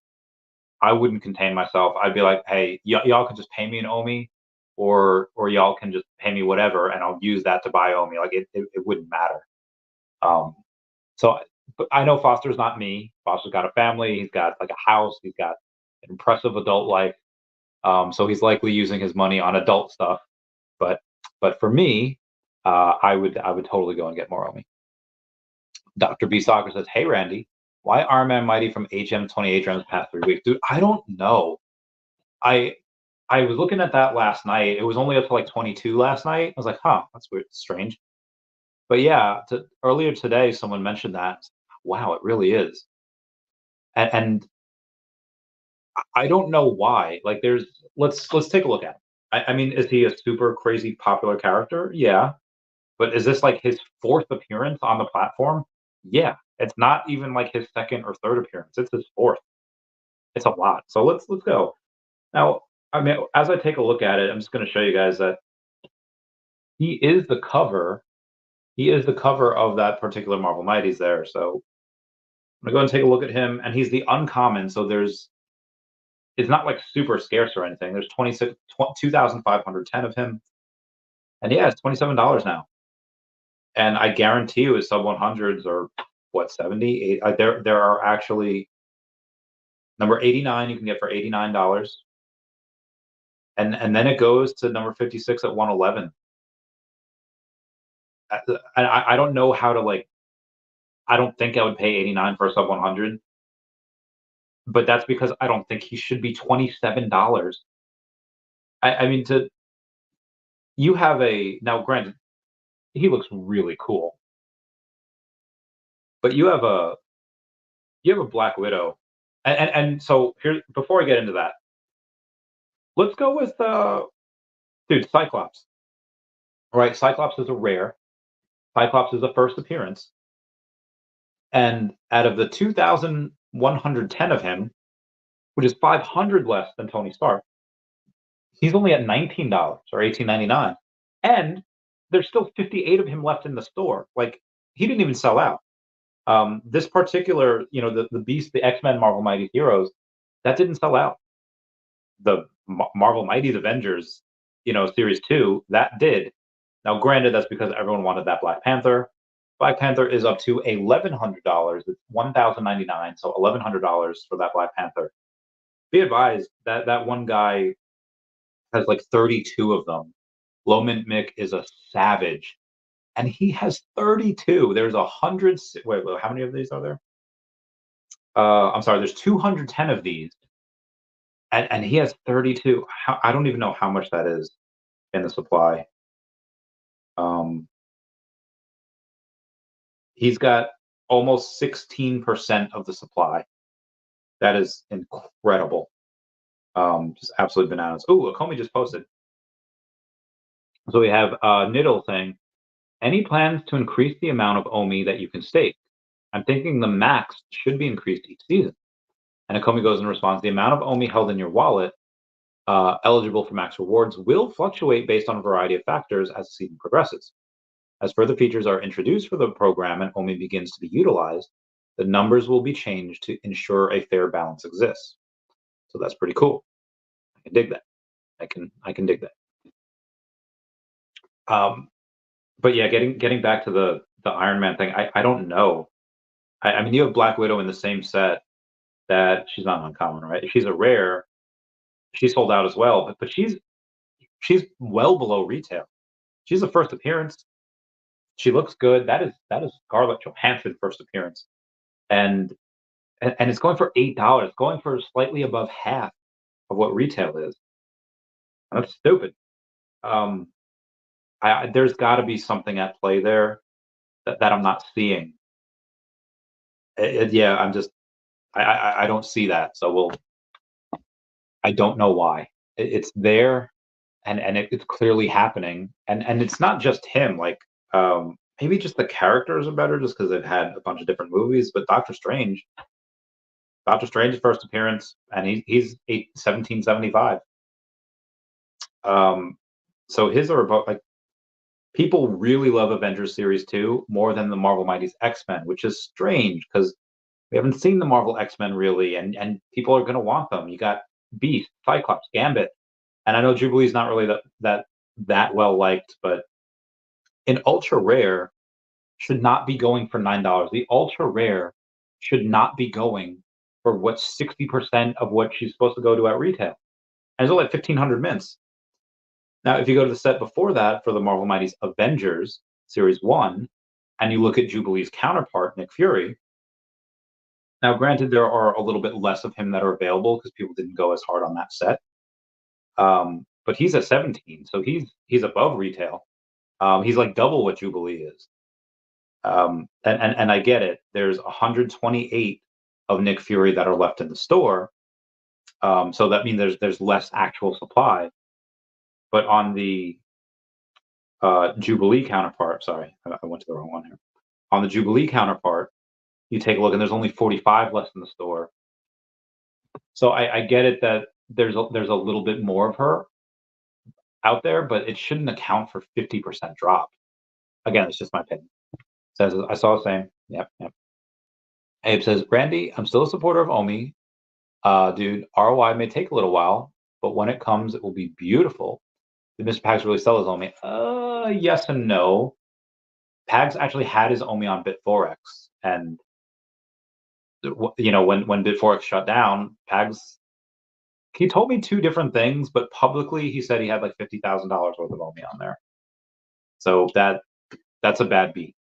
I wouldn't contain myself. I'd be like, hey, y'all can just pay me an Omi, or y'all can just pay me whatever, and I'll use that to buy Omi. Like it wouldn't matter. So but I know Foster's not me. Foster's got a family. He's got like a house. He's got an impressive adult life. So he's likely using his money on adult stuff. But for me, I would totally go and get more Omi. Dr. B Soccer says, hey Randy, why Iron Man Mighty from HM 28 rounds past 3 weeks? Dude, I don't know. I was looking at that last night. It was only up to like 22 last night. I was like, huh, that's weird, strange. But yeah, earlier today, someone mentioned that. Wow, it really is. And I don't know why. Like, let's take a look at it. I mean, is he a super crazy popular character? Yeah. But is this like his fourth appearance on the platform? Yeah. It's not even like his second or third appearance. It's his fourth. It's a lot. So let's go. Now, I mean, as I take a look at it, I'm just going to show you guys that he is the cover. He is the cover of that particular Marvel Mighties there. So I'm gonna go and take a look at him, and he's the uncommon. So it's not like super scarce or anything. There's 2,510 of him, and yeah, it's $27 now. And I guarantee you, his sub 100s are what 78. There are actually number 89 you can get for $89, and then it goes to number 56 at 111. I don't know how to like. I don't think I would pay 89 for a sub 100, but that's because I don't think he should be $27. I mean, you have now. Granted, he looks really cool, but you have a Black Widow, and so here before I get into that, let's go with dude Cyclops. Right, Cyclops is a rare. Cyclops is the first appearance, and out of the 2,110 of him, which is 500 less than Tony Stark, he's only at $19 or $18.99, and there's still 58 of him left in the store. Like he didn't even sell out. This particular, the Beast, the X-Men Marvel Mighty Heroes, that didn't sell out. The Marvel Mighty Avengers, Series 2, that did. Now, granted, that's because everyone wanted that Black Panther. Black Panther is up to $1,100. It's $1,099, so $1,100 for that Black Panther. Be advised that that one guy has like 32 of them. Lowman Mick is a savage, and he has 32. There's 100. Wait, how many of these are there? I'm sorry. There's 210 of these, and he has 32. I don't even know how much that is in the supply. He's got almost 16% of the supply. That is incredible. Just absolutely bananas. Ooh, Akomi just posted. So we have Niddle saying, any plans to increase the amount of OMI that you can stake? I'm thinking the max should be increased each season. And Akomi goes in response, the amount of OMI held in your wallet eligible for max rewards will fluctuate based on a variety of factors as the season progresses. As further features are introduced for the program and OMI begins to be utilized, the numbers will be changed to ensure a fair balance exists. So that's pretty cool. I can dig that. I can dig that. But yeah, getting back to the Iron Man thing, I don't know. I mean, you have Black Widow in the same set that she's not uncommon, right? She's a rare. She's sold out as well, but she's well below retail. She's a first appearance. She looks good. That is Scarlett Johansson first appearance, and and it's going for $8, going for slightly above half of what retail is. That's stupid. Um, there's got to be something at play there that I'm not seeing. Yeah, I'm just I don't see that. So I don't know why. It's there, and it's clearly happening, and it's not just him. Like maybe just the characters are better just because they've had a bunch of different movies. But Doctor Strange's first appearance, and he's 1775. Um, so his are about like people really love Avengers Series 2 more than the Marvel Mighty's X-Men, which is strange because we haven't seen the Marvel X-Men really, and people are gonna want them. You got Beast, Cyclops, Gambit, and I know Jubilee's not really that well liked, but an ultra rare should not be going for $9. The ultra rare should not be going for what's 60% of what she's supposed to go to at retail. And it's only like 1,500 mints. Now, if you go to the set before that for the Marvel Mighty's Avengers Series 1, and you look at Jubilee's counterpart, Nick Fury, now granted, there are a little bit less of him that are available because people didn't go as hard on that set. But he's at 17, so he's above retail. He's like double what Jubilee is. And I get it. There's 128 of Nick Fury that are left in the store. So that means there's less actual supply. But on the Jubilee counterpart, sorry, I went to the wrong one here. On the Jubilee counterpart, you take a look, and there's only 45 left in the store. So I get it that there's a little bit more of her out there, but it shouldn't account for 50% drop. Again, it's just my opinion. Says I saw the same. Yep, yep. Abe says, Randy, I'm still a supporter of OMI. Dude, ROI may take a little while, but when it comes, it will be beautiful. Did Mr. Pags really sell his OMI? Yes and no. Pags actually had his OMI on Bitforex, and when Bitforex shut down, Pags he told me two different things, but publicly he said he had like $50,000 worth of OMI on there. So that's a bad beat.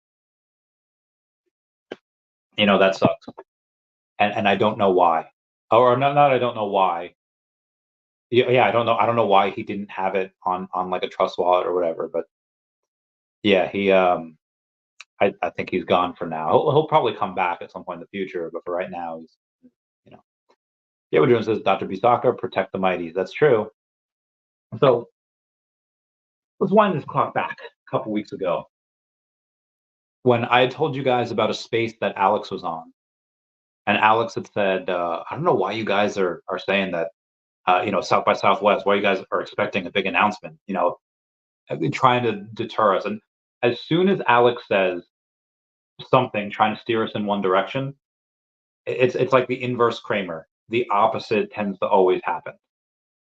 That sucks, and I don't know why, or not I don't know why. Yeah, I don't know why he didn't have it on like a trust wallet or whatever, but yeah, I think he's gone for now. He'll probably come back at some point in the future, but for right now, he's you know. Yeah, what Jones says, Dr. Bisaka, protect the mighties. That's true. So let's wind this clock back a couple weeks ago when I had told you guys about a space that Alex was on, and Alex had said, I don't know why you guys are saying that, South by Southwest, why you guys are expecting a big announcement, trying to deter us. And as soon as Alex says something trying to steer us in one direction, it's like the inverse Kramer. The opposite tends to always happen.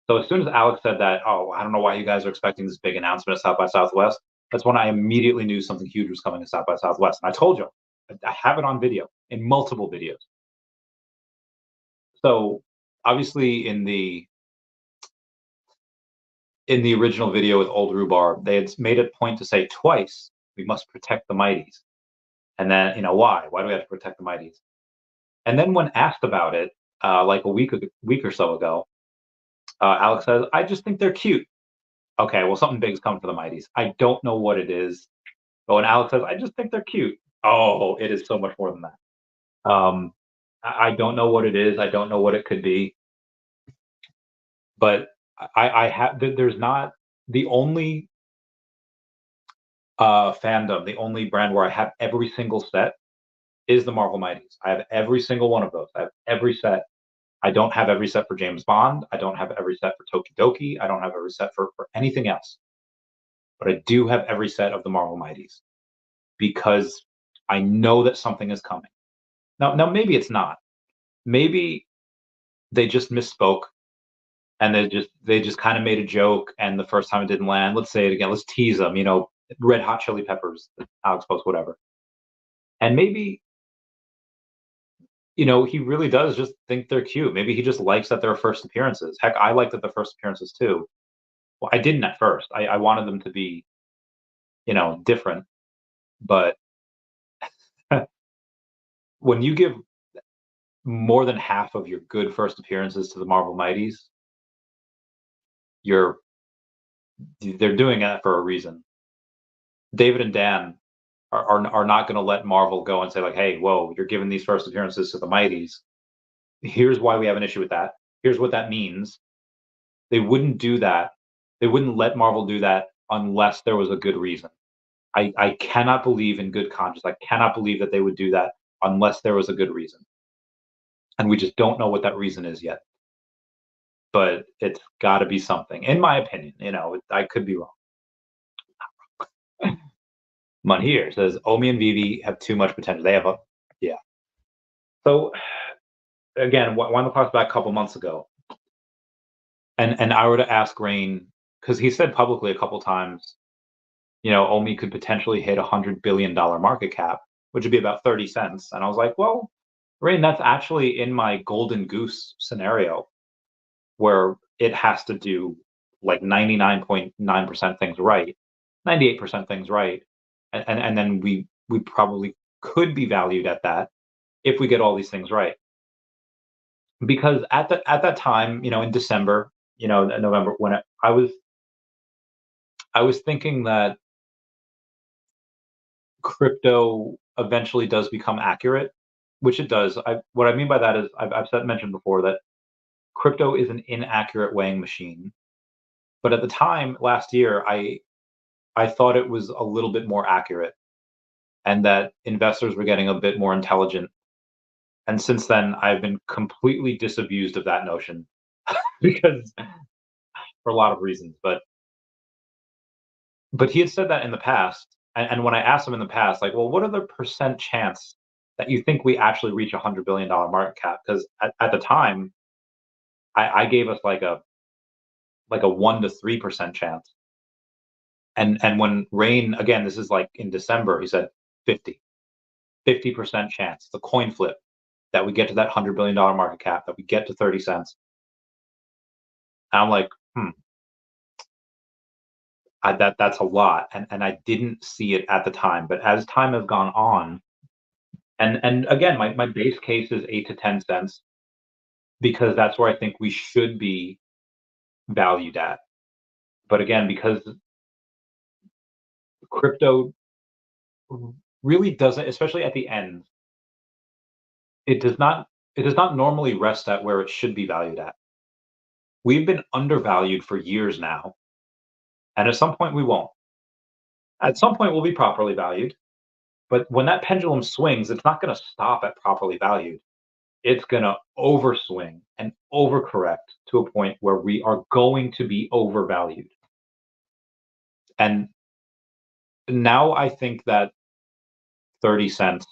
So as soon as Alex said that, oh, I don't know why you guys are expecting this big announcement at South by Southwest, that's when I immediately knew something huge was coming to South by Southwest. And I told you, I have it on video in multiple videos. So obviously in the original video with Old Rhubarb, they had made a point to say twice, we must protect the mighties. And then, why? Why do we have to protect the mighties? And then when asked about it, like a week or so ago, Alex says, I just think they're cute. Okay, well, something big's coming for the mighties. I don't know what it is. But when Alex says, I just think they're cute. Oh, it is so much more than that. I don't know what it is. I don't know what it could be. But I have there's not the only fandom, the only brand where I have every single set is the Marvel Mighties. I have every single one of those. I have every set. I don't have every set for James Bond. I don't have every set for Tokidoki. I don't have every set for anything else. But I do have every set of the Marvel Mighties because I know that something is coming. Now maybe it's not. Maybe they just misspoke and they just kind of made a joke, and the first time it didn't land. Let's say it again. Let's tease them. Red Hot Chili Peppers, Alex Post, whatever. And maybe he really does just think they're cute. Maybe he just likes that they're first appearances. Heck, I liked that they're first appearances too. Well, I didn't at first. I wanted them to be, different. But when you give more than half of your good first appearances to the Marvel Mighties, you're they're doing it for a reason. David and Dan are not going to let Marvel go and say like, "Hey, whoa, you're giving these first appearances to the Mighties. Here's why we have an issue with that. Here's what that means." They wouldn't do that. They wouldn't let Marvel do that unless there was a good reason. I cannot believe in good conscience. I cannot believe that they would do that unless there was a good reason. And we just don't know what that reason is yet. But it's got to be something, in my opinion. I could be wrong. Mun here says Omi and Veve have too much potential. They have yeah. So again, one of the talks back a couple months ago, and I were to ask Rain, because he said publicly a couple times, Omi could potentially hit $100 billion market cap, which would be about 30 cents. And I was like, well, Rain, that's actually in my golden goose scenario where it has to do like 99.9% things right, 98% things right. And then we probably could be valued at that if we get all these things right. Because at that time, in December, November, when I was thinking that crypto eventually does become accurate, which it does. What I mean by that is mentioned before that crypto is an inaccurate weighing machine. But at the time last year, I thought it was a little bit more accurate, and that investors were getting a bit more intelligent. And since then, I've been completely disabused of that notion because for a lot of reasons. But he had said that in the past, and when I asked him in the past, like, well, what are the percent chance that you think we actually reach $100 billion market cap? Because at the time, I gave us like a 1 to 3% chance. And when Rain, again, this is like in December, he said 50% chance, the coin flip, that we get to that $100 billion market cap, that we get to 30 cents. And I'm like, that's a lot, and I didn't see it at the time. But as time has gone on, and again, my base case is 8 to 10 cents because that's where I think we should be valued at. But again, because crypto really doesn't, especially at the end, it does not normally rest at where it should be valued at. We've been undervalued for years now, and at some point we won't. At some point we'll be properly valued, but when that pendulum swings, it's not going to stop at properly valued. It's going to overswing and overcorrect to a point where we are going to be overvalued. And now I think that 30 cents,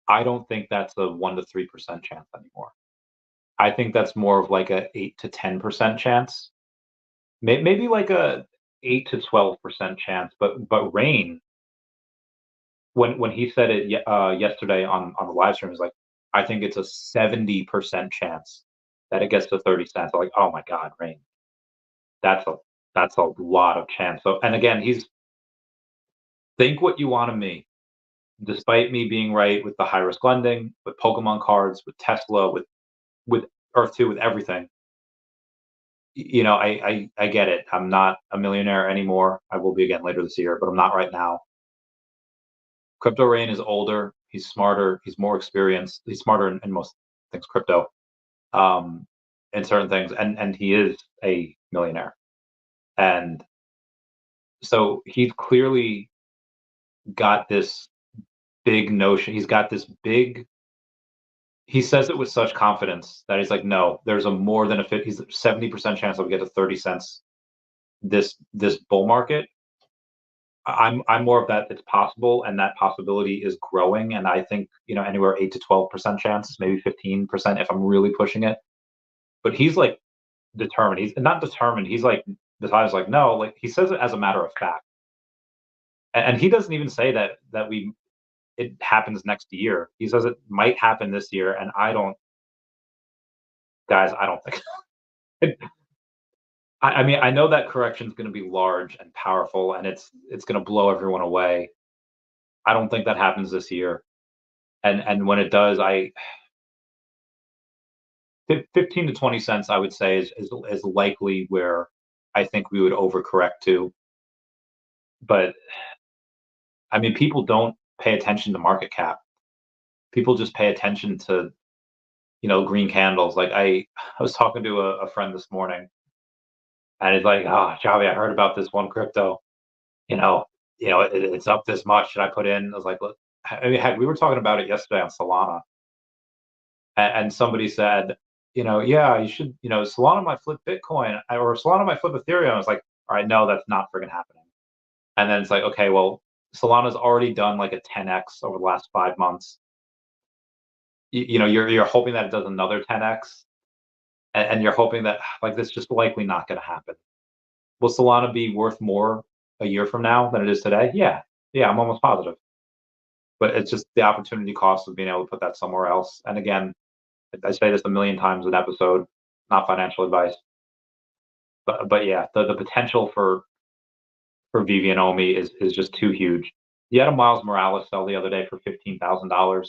I don't think that's a 1 to 3% chance anymore. I think that's more of like a 8 to 10% chance. Maybe like a 8 to 12% chance. But Rain, when he said it yesterday on the live stream, is like, I think it's a 70% chance that it gets to 30 cents. I'm like, oh my God, Rain, that's a lot of chance. So, and again, he's think what you want of me. Despite me being right with the high risk lending, with Pokemon cards, with Tesla, with Earth 2, with everything, I get it. I'm not a millionaire anymore. I will be again later this year, but I'm not right now. Crypto Rain is older. He's smarter. He's more experienced. He's smarter in most things crypto. in certain things, and he is a millionaire, and so he's clearly got this big notion. He's got this big. He says it with such confidence that he's like, no, there's a more than a 50, he's 70% chance I'll get to 30 cents this bull market. I'm more of that it's possible, and that possibility is growing. And I think, anywhere 8 to 12% chance, maybe 15% if I'm really pushing it. But he's like determined. He's not determined. He's like decides like no, like he says it as a matter of fact. And he doesn't even say that we it happens next year. He says it might happen this year, and I don't, guys, I don't think. I mean, I know that correction is going to be large and powerful, and it's going to blow everyone away. I don't think that happens this year, and when it does, 15 to 20 cents, I would say is likely where I think we would overcorrect to. But I mean, people don't pay attention to market cap. People just pay attention to green candles. Like I was talking to a friend this morning, and he's like, "Oh, Javi, I heard about this one crypto. You know, it's up this much." Should I put in? I was like, "Look, I mean, heck, we were talking about it yesterday on Solana, and somebody said, yeah, you should, Solana might flip Bitcoin or Solana might flip Ethereum." I was like, "All right, no, that's not friggin' happening." And then it's like, okay, well, Solana's already done like a 10x over the last 5 months. You're hoping that it does another 10x, and you're hoping that like this just likely not going to happen. Will Solana be worth more a year from now than it is today? Yeah, I'm almost positive. But it's just the opportunity cost of being able to put that somewhere else. And again, I say this a million times an episode, not financial advice, but yeah, the potential for Veve and OMI is just too huge. You had a Miles Morales sell the other day for $15,000.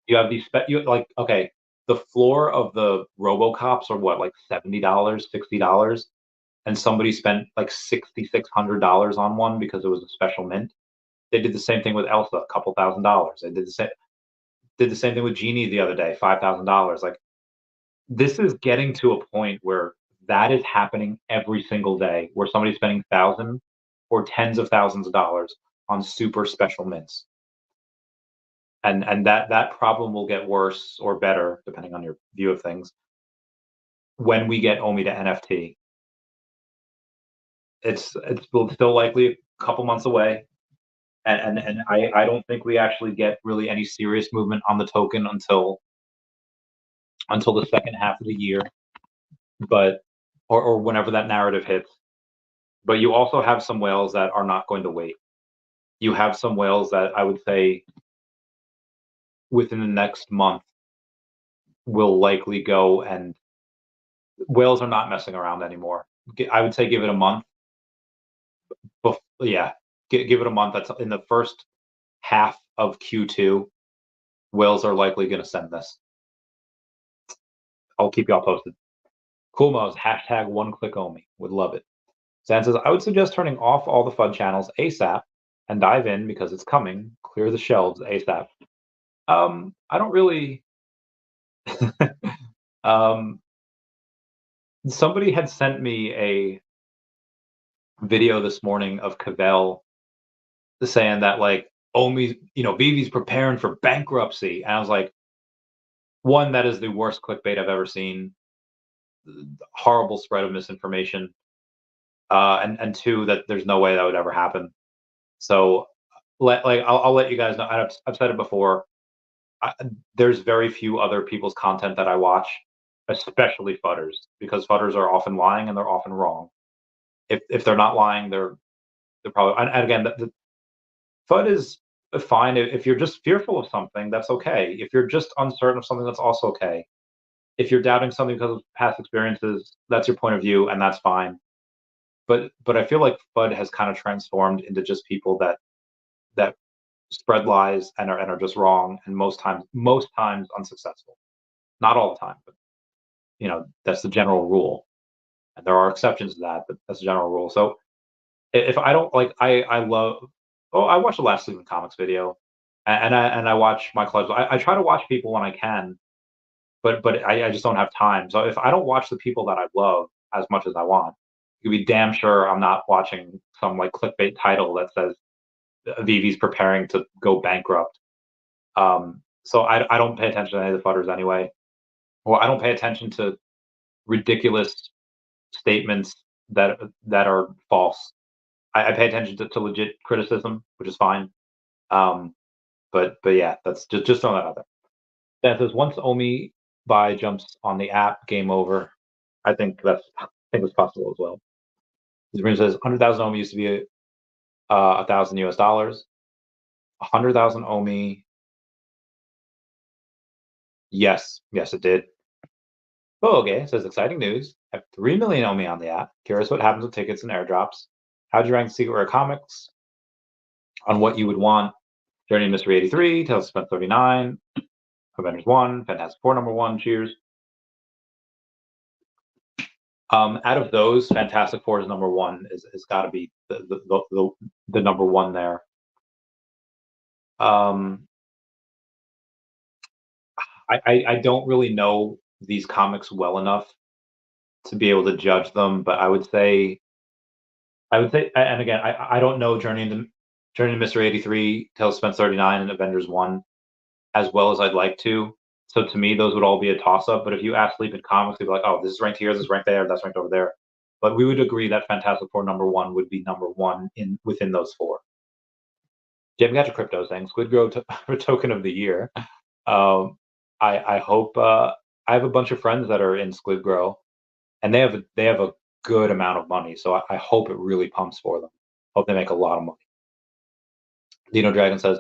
You have these you like okay, the floor of the RoboCops are what, like $70, $60, and somebody spent like $6,600 on one because it was a special mint. They did the same thing with Elsa, a couple $1,000s. They did the same thing with Genie the other day, $5,000. Like this is getting to a point where that is happening every single day, where somebody's spending thousands or tens of thousands of dollars on super special mints. And that problem will get worse or better depending on your view of things when we get OMI to NFT. It's still likely a couple months away, and I don't think we actually get really any serious movement on the token until the second half of the year, but or whenever that narrative hits. But you also have some whales that are not going to wait. You have some whales that I would say within the next month will likely go, and whales are not messing around anymore. I would say give it a month. Yeah, give it a month. That's in the first half of Q2. Whales are likely going to send this. I'll keep y'all posted. Cool Mo's hashtag one click OMI. Would love it. Zan says, I would suggest turning off all the FUD channels ASAP and dive in because it's coming. Clear the shelves ASAP. I don't really. Somebody had sent me a video this morning of Cavell saying that like OMI, Veve's preparing for bankruptcy, and I was like, one, that is the worst clickbait I've ever seen. Horrible spread of misinformation, and two, that there's no way that would ever happen. So, I'll let you guys know. I've said it before. There's very few other people's content that I watch, especially fudders, because fudders are often lying and they're often wrong. If they're not lying, they're probably, and again, the FUD is fine. If you're just fearful of something, that's okay. If you're just uncertain of something, that's also okay. If you're doubting something because of past experiences, that's your point of view, and that's fine. But I feel like FUD has kind of transformed into just people that spread lies and are just wrong, and most times unsuccessful. Not all the time, but that's the general rule. And there are exceptions to that, but that's the general rule. So if I don't like, I love. Oh, I watched the last Sleeping Comics video, and I watch Michael. I try to watch people when I can, but I just don't have time. So if I don't watch the people that I love as much as I want, you can be damn sure I'm not watching some like clickbait title that says Vivi's preparing to go bankrupt. So I don't pay attention to any of the futters anyway. Well, I don't pay attention to ridiculous statements that are false. I pay attention to legit criticism, which is fine. Um, but yeah, that's just throwing that out there. That says once Omi buy jumps on the app, game over. I think it's possible as well. Sabrina says 100,000 Omi used to be 1,000 US dollars. 100,000 Omi. Yes, it did. Oh, okay. Says exciting news. I have 3 million Omi on the app. Curious what happens with tickets and airdrops. How'd you rank Secret Rare Comics on what you would want? Journey to Mystery 83, Tales of Suspense 39, Avengers 1, Fantastic Four number 1, cheers. Out of those, Fantastic Four is number 1. Is got to be the number 1 there. I don't really know these comics well enough to be able to judge them, but I would say, and again, I don't know Journey to Mystery 83, Tales of Suspense 39, and Avengers 1 as well as I'd like to. So to me, those would all be a toss up. But if you ask Sleep in Comics, they'd be like, oh, this is ranked here, this is ranked there, that's ranked over there. But we would agree that Fantastic Four number 1 would be number 1 within those 4. Jim got your crypto saying Squid Grow token of the year. I hope I have a bunch of friends that are in Squid Grow, and they have a good amount of money. So I hope it really pumps for them. Hope they make a lot of money. Dino Dragon says,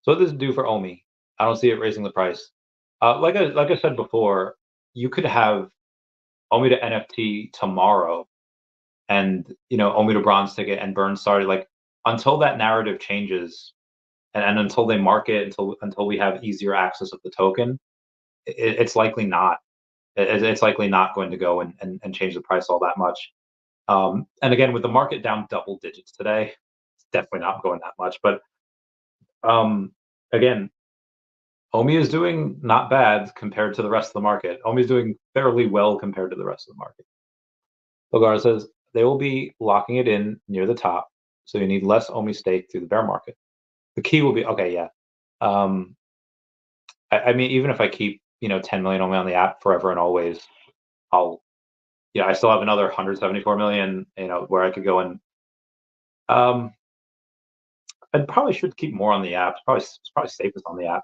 so what does it do for Omi? I don't see it raising the price. Like I said before, you could have Omi to NFT tomorrow, and Omi to bronze ticket and burn started. Like until that narrative changes, and until they market, until we have easier access of the token, it's likely not. It's likely not going to go and change the price all that much. And again, with the market down double digits today, it's definitely not going that much. But again, Omi is doing not bad compared to the rest of the market. Omi is doing fairly well compared to the rest of the market. Bogar says they will be locking it in near the top, so you need less Omi stake through the bear market. The key will be okay, yeah. I mean, even if I keep 10 million Omi on the app forever and always, I still have another 174 million, where I could go and I probably should keep more on the app. It's probably safest on the app.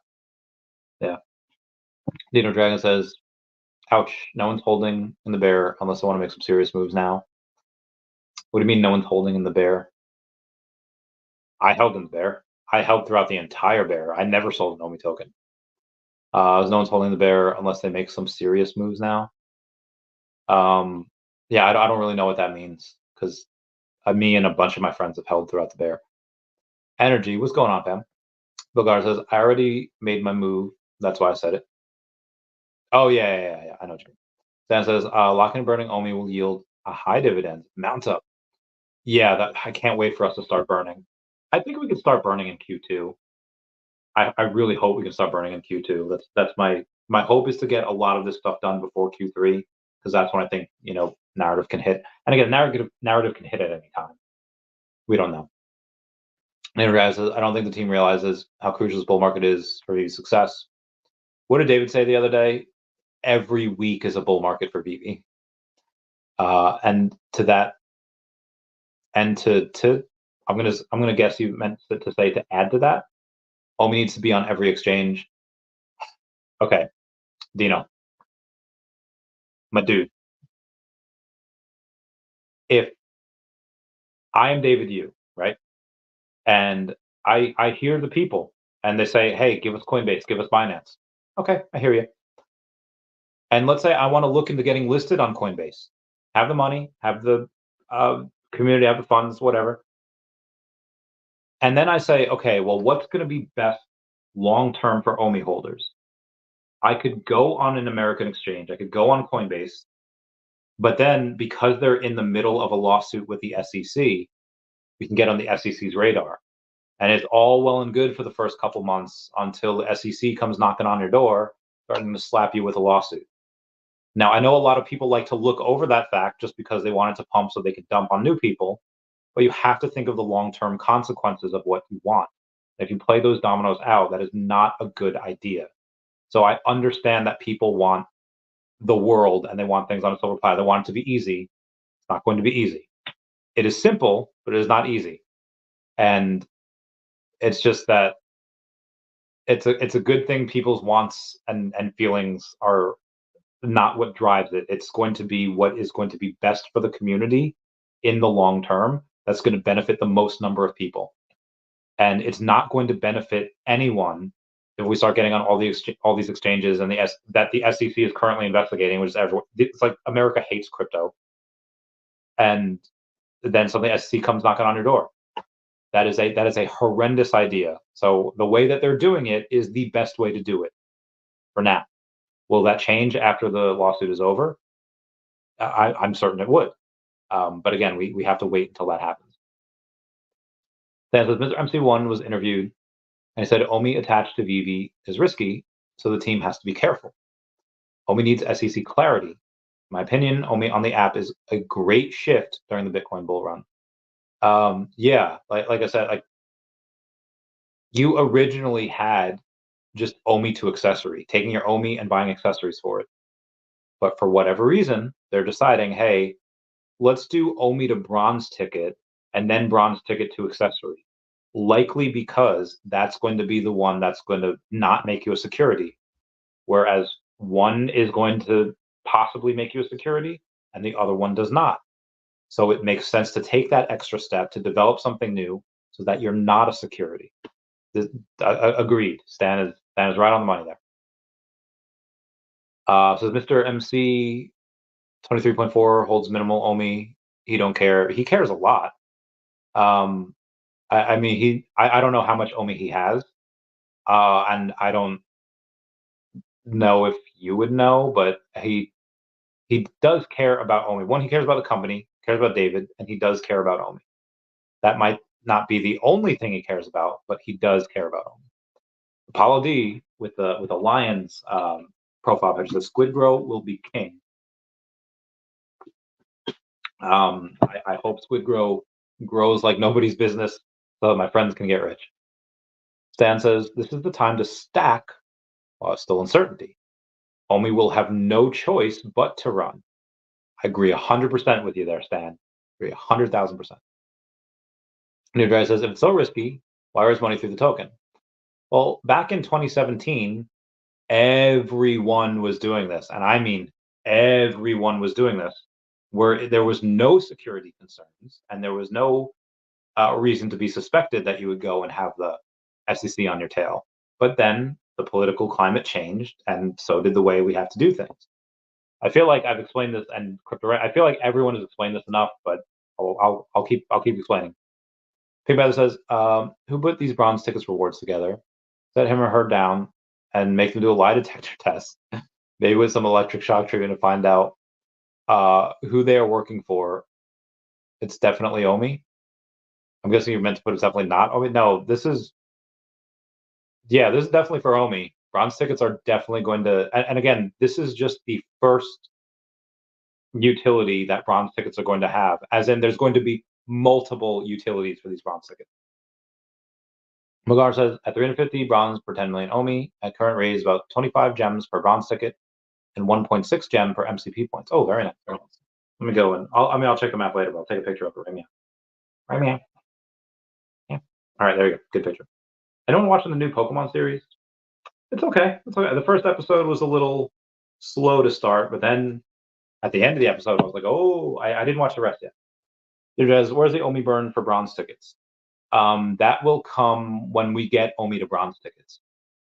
Yeah. Dino Dragon says, ouch, no one's holding in the bear unless I want to make some serious moves now. What do you mean no one's holding in the bear? I held in the bear. I held throughout the entire bear. I never sold an Omi token. No one's holding the bear unless they make some serious moves now. Yeah, I don't really know what that means because me and a bunch of my friends have held throughout the bear. Energy, what's going on, fam? Bogar says, I already made my move. That's why I said it. Oh, yeah. I know what you mean. Dan says, locking and burning Omi will yield a high dividend. Mount up. Yeah, I can't wait for us to start burning. I think we can start burning in Q2. I really hope we can start burning in Q2. That's my hope is to get a lot of this stuff done before Q3 because that's when I think narrative can hit. And again, narrative can hit at any time. We don't know. And guys, I don't think the team realizes how crucial this bull market is for Vive's success. What did David say the other day? Every week is a bull market for Veve. And to that, and to I'm gonna guess you meant to say to add to that. Omi needs to be on every exchange. Okay, Dino, my dude. If I am David Yu, right, and I hear the people and they say, hey, give us Coinbase, give us Binance. Okay, I hear you. And let's say I want to look into getting listed on Coinbase, have the money, have the community, have the funds, whatever. And then I say, okay, well, what's going to be best long term for Omi holders? I could go on an American exchange, I could go on Coinbase, but then because they're in the middle of a lawsuit with the SEC, we can get on the SEC's radar. And it's all well and good for the first couple months until the SEC comes knocking on your door starting to slap you with a lawsuit. Now, I know a lot of people like to look over that fact just because they want it to pump so they can dump on new people, but you have to think of the long-term consequences of what you want. If you play those dominoes out, that is not a good idea. So I understand that people want the world and they want things on a silver platter. They want it to be easy. It's not going to be easy. It is simple, but it is not easy. And it's just that it's a good thing people's wants and feelings are not what drives it. It's going to be what is going to be best for the community in the long term. That's going to benefit the most number of people. And it's not going to benefit anyone if we start getting on all these exchanges and that the SEC is currently investigating, which is everyone. It's like America hates crypto, and then suddenly SEC comes knocking on your door. That is a horrendous idea. So the way that they're doing it is the best way to do it for now. Will that change after the lawsuit is over? I'm certain it would. But again, we have to wait until that happens. Then says Mr. MC1 was interviewed and he said OMI attached to Veve is risky, so the team has to be careful. OMI needs SEC clarity. In my opinion, OMI on the app is a great shift during the Bitcoin bull run. Yeah, like I said, like you originally had just OMI to accessory, taking your OMI and buying accessories for it. But for whatever reason, they're deciding, hey, let's do OMI to bronze ticket and then bronze ticket to accessory. Likely because that's going to be the one that's going to not make you a security. Whereas one is going to possibly make you a security and the other one does not. So it makes sense to take that extra step to develop something new so that you're not a security. Agreed. Stan is right on the money there. So Mr. MC 23.4 holds minimal OMI. He don't care. He cares a lot. I mean, I don't know how much OMI he has, and I don't know if you would know, but he does care about OMI. One, he cares about the company, cares about David, and he does care about OMI. That might not be the only thing he cares about, but he does care about OMI. Apollo D with the Lions profile picture says Squid Grow will be king. I hope Squid Grow grows like nobody's business so that my friends can get rich. Stan says this is the time to stack while it's still uncertainty. OMI will have no choice but to run. I agree 100% with you there, Stan. I agree 100,000%. New guy says if it's so risky, why raise money through the token? Well, back in 2017, everyone was doing this, and I mean everyone was doing this, where there was no security concerns and there was no reason to be suspected that you would go and have the SEC on your tail. But then the political climate changed, and so did the way we have to do things. I feel like I've explained this, and I feel like everyone has explained this enough, but I'll keep explaining. Pink Panther says, "Who put these bronze tickets rewards together? Set him or her down and make them do a lie detector test, maybe with some electric shock treatment to find out who they are working for. It's definitely OMI. I'm guessing you're meant to put it's definitely not OMI. No, this is definitely for OMI. Bronze tickets are definitely going to, and again, this is just the first utility that bronze tickets are going to have, as in there's going to be multiple utilities for these bronze tickets. Magar says at 350 bronze per 10 million OMI, at current rate is about 25 gems per bronze ticket and 1.6 gem per MCP points. Oh, very nice. Very nice. Let me go and I'll check the map later, but I'll take a picture of it right now. Right now. Yeah. All right, there you go. Good picture. Anyone watching the new Pokemon series? It's okay. It's okay. The first episode was a little slow to start, but then at the end of the episode, I was like, oh, I didn't watch the rest yet. Where's the OMI burn for bronze tickets? That will come when we get OMI to bronze tickets.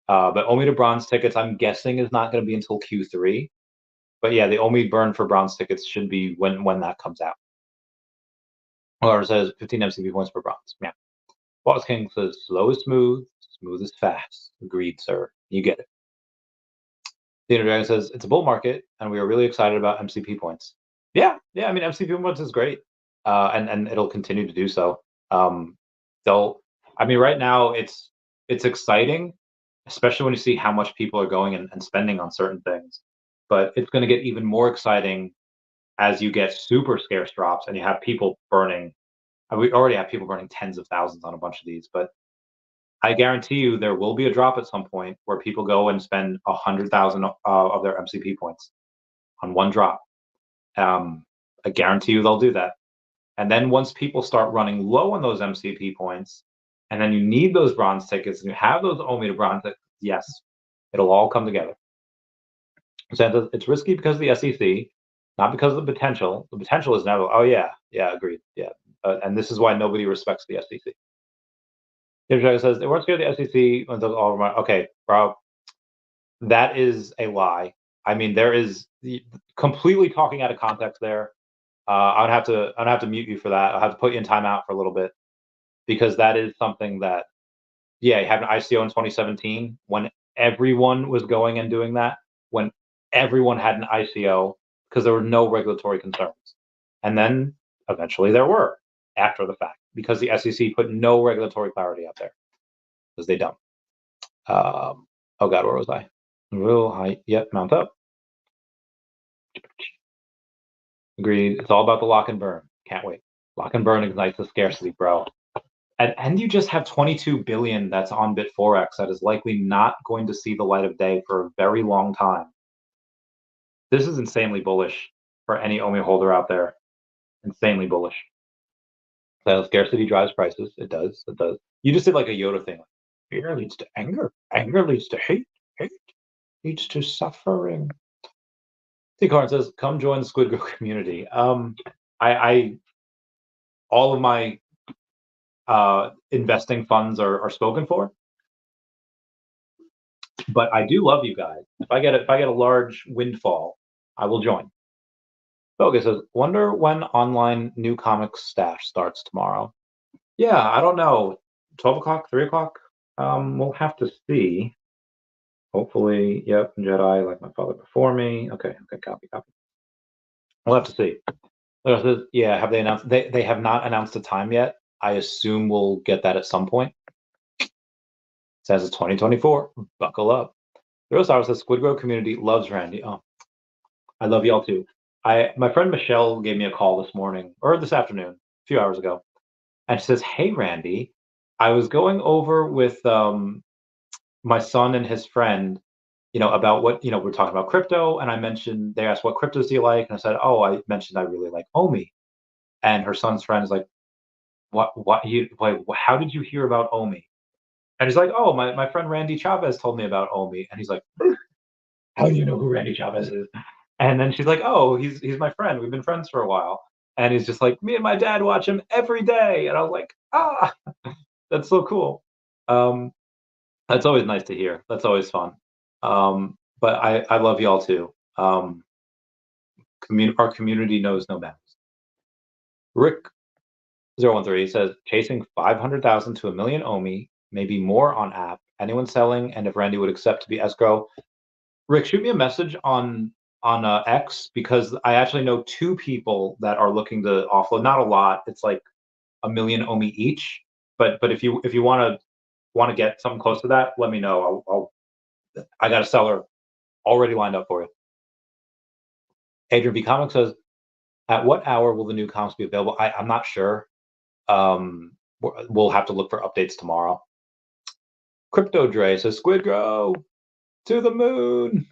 But OMI to bronze tickets, I'm guessing, is not going to be until Q3. But yeah, the OMI burn for bronze tickets should be when that comes out. Or it says 15 MCP points per bronze. Yeah. Boss King says slow is smooth, smooth is fast. Agreed, sir. You get it. Theater Dragon says it's a bull market, and we are really excited about MCP points. Yeah. I mean, MCP points is great, and it'll continue to do so. I mean, right now it's exciting, especially when you see how much people are going and spending on certain things. But it's going to get even more exciting as you get super scarce drops and you have people burning. We already have people burning tens of thousands on a bunch of these, but I guarantee you there will be a drop at some point where people go and spend 100,000 of their MCP points on one drop. I guarantee you they'll do that. And then once people start running low on those MCP points, and then you need those bronze tickets and you have those OMI to bronze tickets, yes, it'll all come together. So it's risky because of the SEC, not because of the potential. The potential is never, oh yeah, agreed, yeah. And this is why nobody respects the SEC. Jim says, they weren't scared of the SEC until all of my, okay, bro, that is a lie. I mean, there is completely talking out of context there. I'd have to mute you for that. I'll have to put you in timeout for a little bit because that is something that, yeah, you had an ICO in 2017 when everyone was going and doing that, when everyone had an ICO because there were no regulatory concerns. And then eventually there were after the fact because the SEC put no regulatory clarity out there because they don't. Oh God, where was I? Will I? Yep, mount up. Agreed. It's all about the lock and burn. Can't wait. Lock and burn ignites the scarcity, bro. And you just have 22 billion that's on Bit4x that is likely not going to see the light of day for a very long time. This is insanely bullish for any OMI holder out there. Insanely bullish. So scarcity drives prices. It does. It does. You just did like a Yoda thing. Fear leads to anger. Anger leads to hate. Hate leads to suffering. T. Carn says, "Come join the Squid Grow community." I all of my investing funds are spoken for, but I do love you guys. If I get a large windfall, I will join. Bogus says, "Wonder when online new comics stash starts tomorrow." Yeah, I don't know. 12 o'clock, 3 o'clock. We'll have to see. Hopefully, yep. Jedi, like my father before me. Okay, copy. We'll have to see. Yeah, have they announced? They have not announced a time yet. I assume we'll get that at some point. Says it's 2024. Buckle up. Rosar says Squid Grow community loves Randy. Oh, I love y'all too. My friend Michelle gave me a call this morning or this afternoon, a few hours ago, and she says, "Hey Randy, I was going over with my son and his friend, about what we're talking about crypto, and I mentioned they asked what cryptos do you like, and I said, oh, I mentioned I really like OMI, and her son's friend is like, what you like? How did you hear about OMI? And he's like, oh, my friend Randy Chavez told me about OMI, and he's like, how do you know who Randy Chavez is? And then she's like, oh, he's my friend. We've been friends for a while. And he's just like, me and my dad watch him every day. And I was like, that's so cool. That's always nice to hear. That's always fun. But I love y'all too. Our community knows no bounds. Rick 013 says, chasing 500,000 to 1 million OMI, maybe more on app. Anyone selling? And if Randy would accept to be escrow. Rick, shoot me a message on X because I actually know 2 people that are looking to offload. Not a lot. It's like 1 million OMI each. But if you want to get something close to that, let me know. I got a seller already lined up for you. Adrian B. Comics says, at what hour will the new comps be available? I'm not sure. We'll have to look for updates tomorrow. Crypto Dre says, Squid Grow to the moon.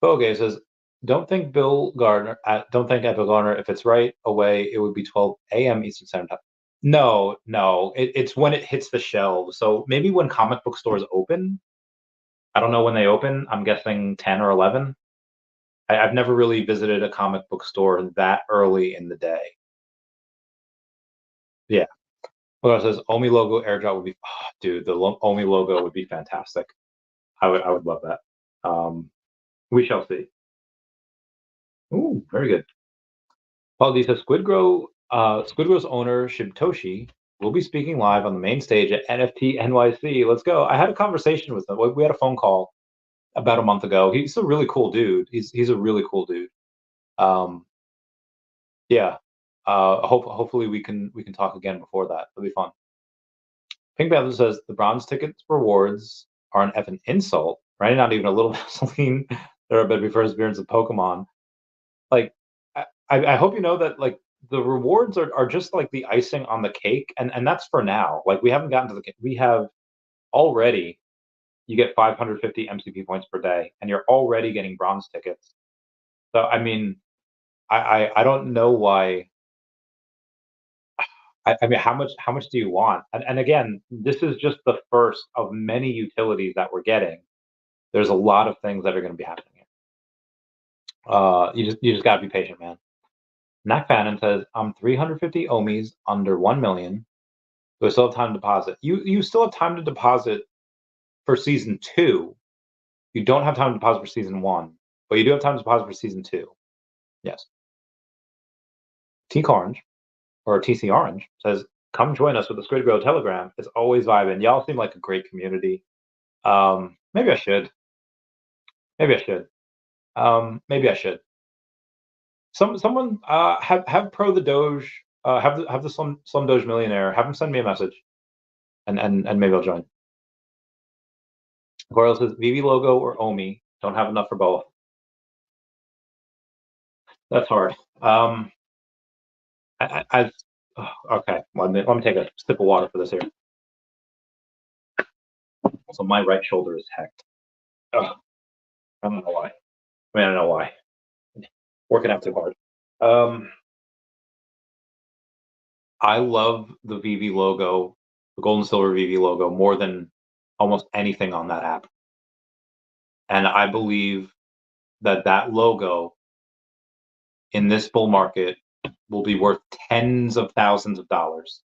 Boge says, don't think Bill Gardner, if it's right away, it would be 12 a.m. Eastern Standard Time. No, it's when it hits the shelves. So maybe when comic book stores open. I don't know when they open. I'm guessing 10 or 11. I've never really visited a comic book store that early in the day. Yeah. Well, it says OMI logo airdrop would be, dude, the OMI logo would be fantastic. I would love that. We shall see. Ooh, very good. Paul D says Squid Grow's owner Shibtoshi will be speaking live on the main stage at NFT NYC. Let's go. I had a conversation with him. We had a phone call about a month ago. He's a really cool dude. He's a really cool dude. Yeah. Hopefully we can talk again before that. It'll be fun. Pink Panther says the bronze tickets rewards are an effing insult, right? Not even a little Vaseline. There are but before experience of Pokemon. Like, I hope you know that like the rewards are just like the icing on the cake, and that's for now. Like we haven't gotten to the we have already you get 550 MCP points per day, and you're already getting bronze tickets. So I mean, I don't know why. I mean, how much do you want? And again, this is just the first of many utilities that we're getting. There's a lot of things that are going to be happening here. You just got to be patient, man. Nac Fannin says, I'm 350 ohms under 1 million. Do I still have time to deposit? You still have time to deposit for season 2. You don't have time to deposit for season 1, but you do have time to deposit for season 2. Yes. T Orange or TC Orange says, come join us with the Squid Grow Telegram. It's always vibing. Y'all seem like a great community. Maybe I should. Maybe I should. Maybe I should. Someone have Pro the Doge, have the Slum Doge Millionaire, have him send me a message, and maybe I'll join. Goyle says Veve logo or OMI, don't have enough for both. That's hard. Okay. Let me take a sip of water for this here. So my right shoulder is hacked. I don't know why. I mean, I don't know why. Working out too hard. I love the Veve logo, the gold and silver Veve logo, more than almost anything on that app. And I believe that logo in this bull market will be worth tens of thousands of dollars.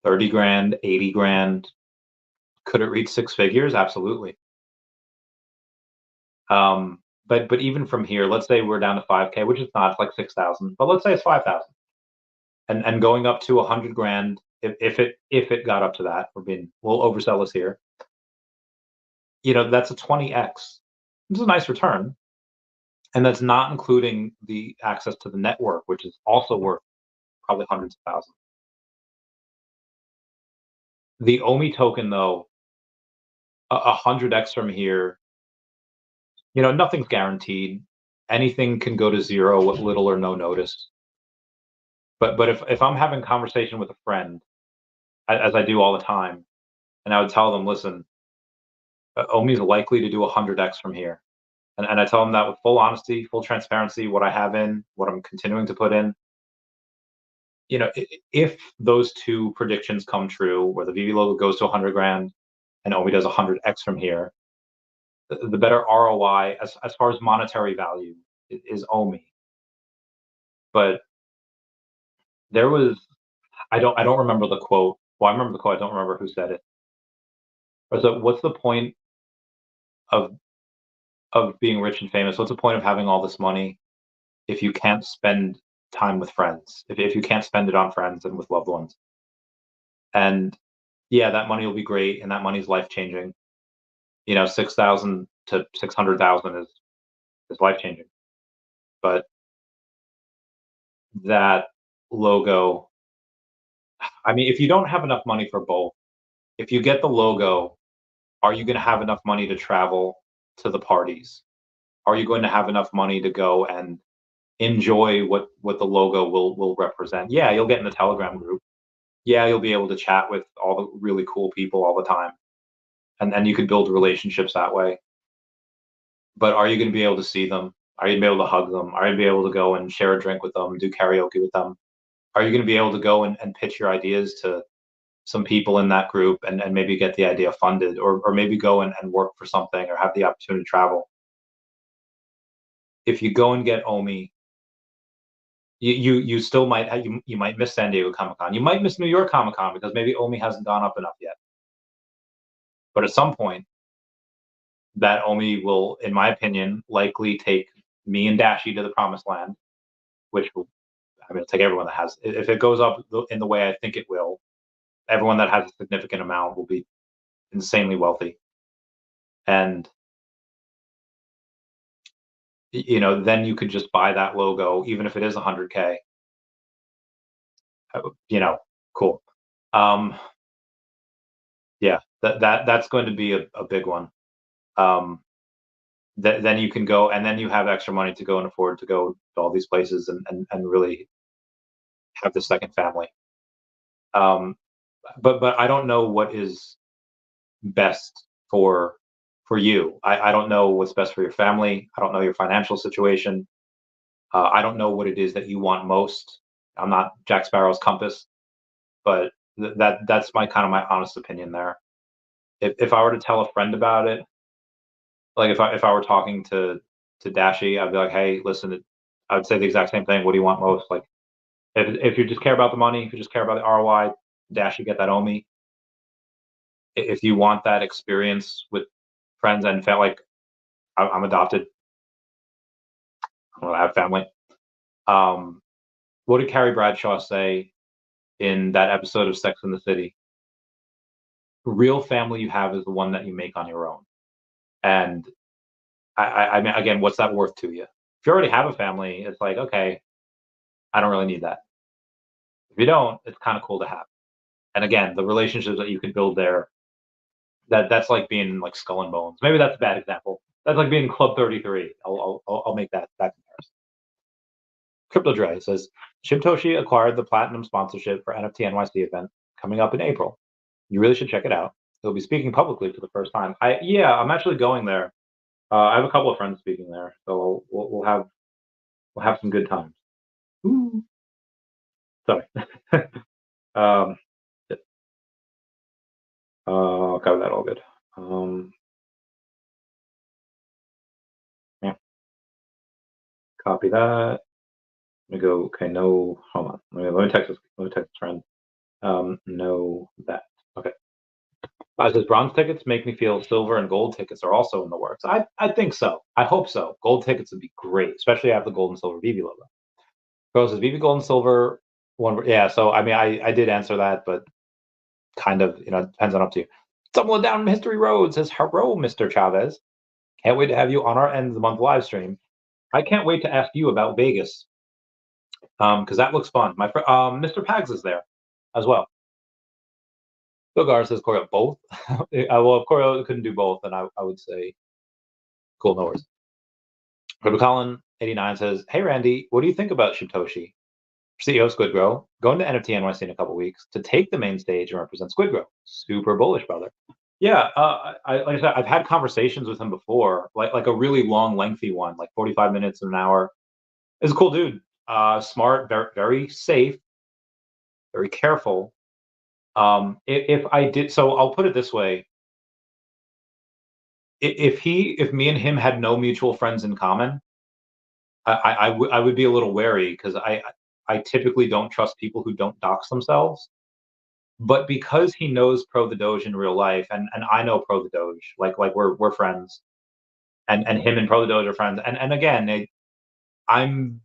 30 grand, 80 grand. Could it reach 6 figures? Absolutely. But even from here, let's say we're down to 5K, which is not, it's like 6,000, but let's say it's 5,000. And going up to 100 grand, if it got up to that, we'll oversell this here. That's a 20x. It's a nice return. And that's not including the access to the network, which is also worth probably hundreds of thousands. The OMI token, though, 100x from here, nothing's guaranteed. Anything can go to zero with little or no notice. But if I'm having conversation with a friend, as I do all the time, and I would tell them, listen, OMI is likely to do 100x from here. And I tell them that with full honesty, full transparency, what I have in, what I'm continuing to put in. If those two predictions come true, where the Veve logo goes to 100 grand and OMI does 100x from here, the better ROI as far as monetary value is OMI. But there was, I don't remember the quote. Well, I remember the quote. I don't remember who said it. So what's the point of being rich and famous? What's the point of having all this money if you can't spend time with friends? If you can't spend it on friends and with loved ones? And yeah, that money will be great, and that money's life changing. 6,000 to 600,000 is life changing. But that logo, I mean, if you don't have enough money for both, if you get the logo, are you going to have enough money to travel to the parties? Are you going to have enough money to go and enjoy what the logo will represent? Yeah, you'll get in the Telegram group. Yeah, you'll be able to chat with all the really cool people all the time, and you could build relationships that way. But are you going to be able to see them? Are you going to be able to hug them? Are you going to be able to go and share a drink with them, do karaoke with them? Are you going to be able to go and pitch your ideas to some people in that group and maybe get the idea funded, or maybe go and work for something, or have the opportunity to travel? If you go and get OMI, you still might you might miss San Diego Comic-Con. You might miss New York Comic-Con because maybe OMI hasn't gone up enough yet. But at some point, that OMI will, in my opinion, likely take me and Dashi to the promised land, which will, I mean, it'll take everyone that has. If it goes up in the way I think it will, everyone that has a significant amount will be insanely wealthy. And then you could just buy that logo, even if it is 100K. Cool. Yeah, that's going to be a big one. Um, then you can go, and then you have extra money to go and afford to go to all these places and really have the second family. Um, but I don't know what is best for you. I don't know what's best for your family. I don't know your financial situation. I don't know what it is that you want most. I'm not Jack Sparrow's compass, but that's my kind of my honest opinion there. If I were to tell a friend about it, like if I were talking to Dashi, I'd be like, hey, listen, I would say the exact same thing. What do you want most? Like if you just care about the money, if you just care about the ROI, Dashi, get that OMI. If you want that experience with friends and family, like I'm adopted, I have family. Um, what did Carrie Bradshaw say in that episode of Sex in the City? Real family you have is the one that you make on your own. And I mean, again, what's that worth to you? If you already have a family, it's like, okay, I don't really need that. If you don't, it's kind of cool to have. And again, the relationships that you can build there, that's like being like Skull and Bones. Maybe that's a bad example. That's like being Club 33. I'll make that comparison. Crypto Dre says Shibtoshi acquired the platinum sponsorship for NFT NYC event coming up in April. You really should check it out. He'll be speaking publicly for the first time. I'm actually going there. I have a couple of friends speaking there, so we'll have some good times. Ooh. Sorry. um, I'll cover that all good. Yeah, copy that. Let me go. Okay, no. Hold on. Let me text this. Let me text this friend. No, that. Okay. Says bronze tickets make me feel silver and gold tickets are also in the works. I think so. I hope so. Gold tickets would be great, especially have the gold and silver Veve logo. Girls says Veve gold and silver one. Yeah. So I mean, I did answer that, but kind of depends on up to you. Someone down history road says hello, Mr. Chavez. Can't wait to have you on our end of the month live stream. I can't wait to ask you about Vegas because that looks fun. My friend Mr. Pags is there as well. Bill Gar says Corio both. Well, if Corio couldn't do both, then I would say cool, no worries. Colin 89 says, "Hey Randy, what do you think about Shibtoshi, CEO of Squid Grow, going to NFT NYC in a couple weeks to take the main stage and represent Squid Grow? Super bullish, brother." Yeah, like I said, I've had conversations with him before, like a really long, lengthy one, like 45 minutes, an hour. He's a cool dude, smart, very, very safe, very careful. If I did, so I'll put it this way: if me and him had no mutual friends in common, I would be a little wary because I typically don't trust people who don't dox themselves. But because he knows Pro the Doge in real life, and I know Pro the Doge, like we're friends, and him and Pro the Doge are friends, and again, I'm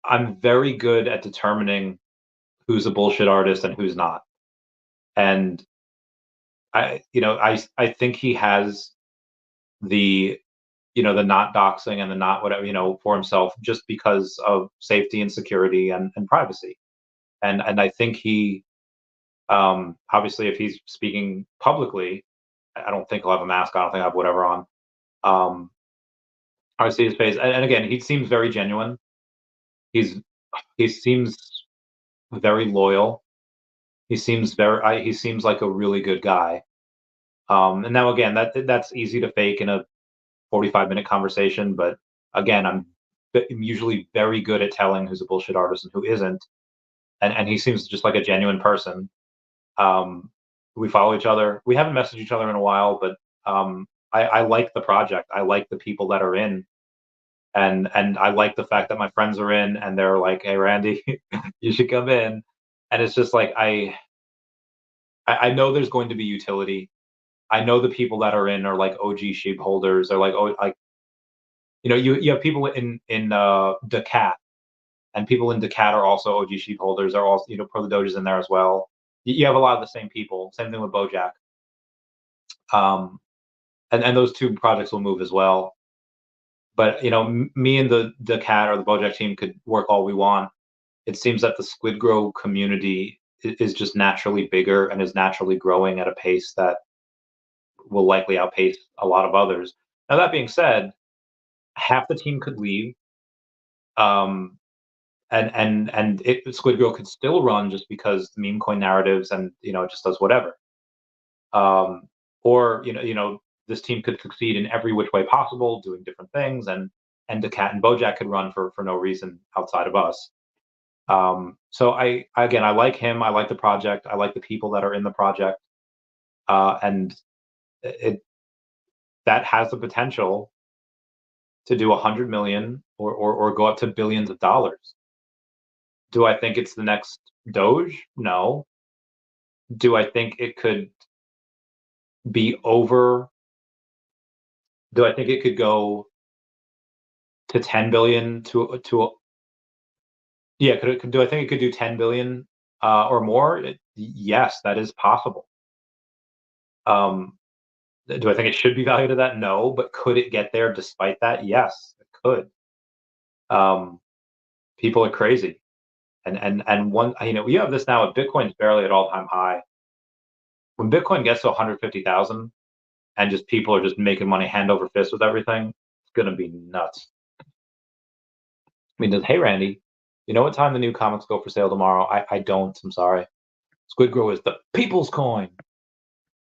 I'm very good at determining who's a bullshit artist and who's not, and I think he has the the not doxing and the not whatever for himself just because of safety and security and privacy, and I think he obviously if he's speaking publicly, I don't think he'll have a mask on. I don't think he'll have whatever on. Um, I see his face, and again, he seems very genuine. He's he seems very loyal. He seems like a really good guy. And now again, that's easy to fake in a 45-minute conversation, but again, I'm usually very good at telling who's a bullshit artist and who isn't. And he seems just like a genuine person. Um, we follow each other. We haven't messaged each other in a while, but I like the project. I like the people that are in, and I like the fact that my friends are in, and they're like, "Hey, Randy, you should come in." And it's just like I know there's going to be utility. I know the people that are in are like OG sheep holders. They're like, oh, like you have people in Decat, and people in Decat are also OG sheep holders. Are also Pro the Doge is in there as well. You have a lot of the same people. Same thing with Bojack. Um, and those two projects will move as well. But me and the Cat or the Bojack team could work all we want. It seems that the Squid Grow community is just naturally bigger and is naturally growing at a pace that will likely outpace a lot of others. Now that being said, half the team could leave, um, Squid Girl could still run just because the meme coin narratives and it just does whatever. Or this team could succeed in every which way possible, doing different things, and the Cat and Bojack could run for no reason outside of us. So I like him. I like the project. I like the people that are in the project, and it that has the potential to do 100 million or go up to billions of dollars. Do I think it's the next Doge? No. Do I think it could be over? Do I think it could go to 10 billion to yeah? Do I think it could do 10 billion or more? Yes, that is possible. Do I think it should be valued at that? No, but could it get there despite that? Yes, it could. Um, People are crazy, and one you have this now. Bitcoin's barely at all-time high. When Bitcoin gets to 150,000 and just people are just making money hand over fist with everything, it's gonna be nuts. I mean, hey Randy, you know what time the new comics go for sale tomorrow? I don't. I'm sorry. Squid Grow is the people's coin.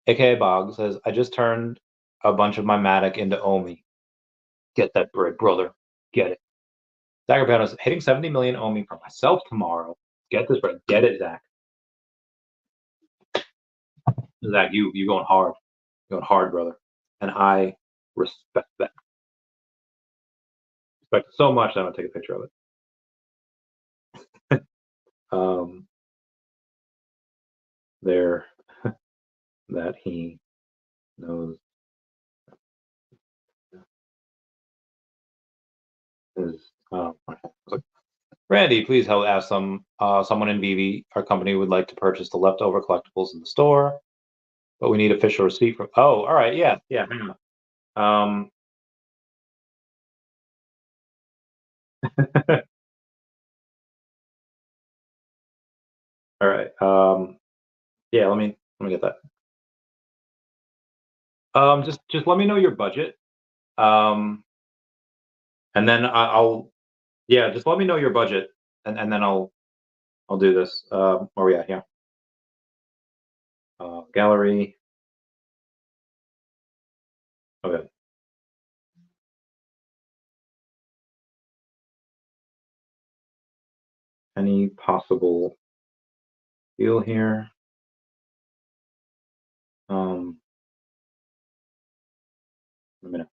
AKA Bog says, I just turned a bunch of my Matic into OMI. Get that bread, brother. Get it. Dagger Panos hitting 70 million OMI for myself tomorrow. Get this bread. Get it, Zach. Zach, you going hard. You're going hard, brother. And I respect that. Respect it so much that I'm gonna take a picture of it. There that he knows is Randy, please help ask someone in Veve. Our company would like to purchase the leftover collectibles in the store, but we need official receipt from. Oh, all right, yeah. Hang on. All right. Yeah, let me get that. Just let me know your budget. And then I'll yeah, just let me know your budget, and then I'll do this. Where are we at here? Gallery. Okay. Any possible deal here? A minute.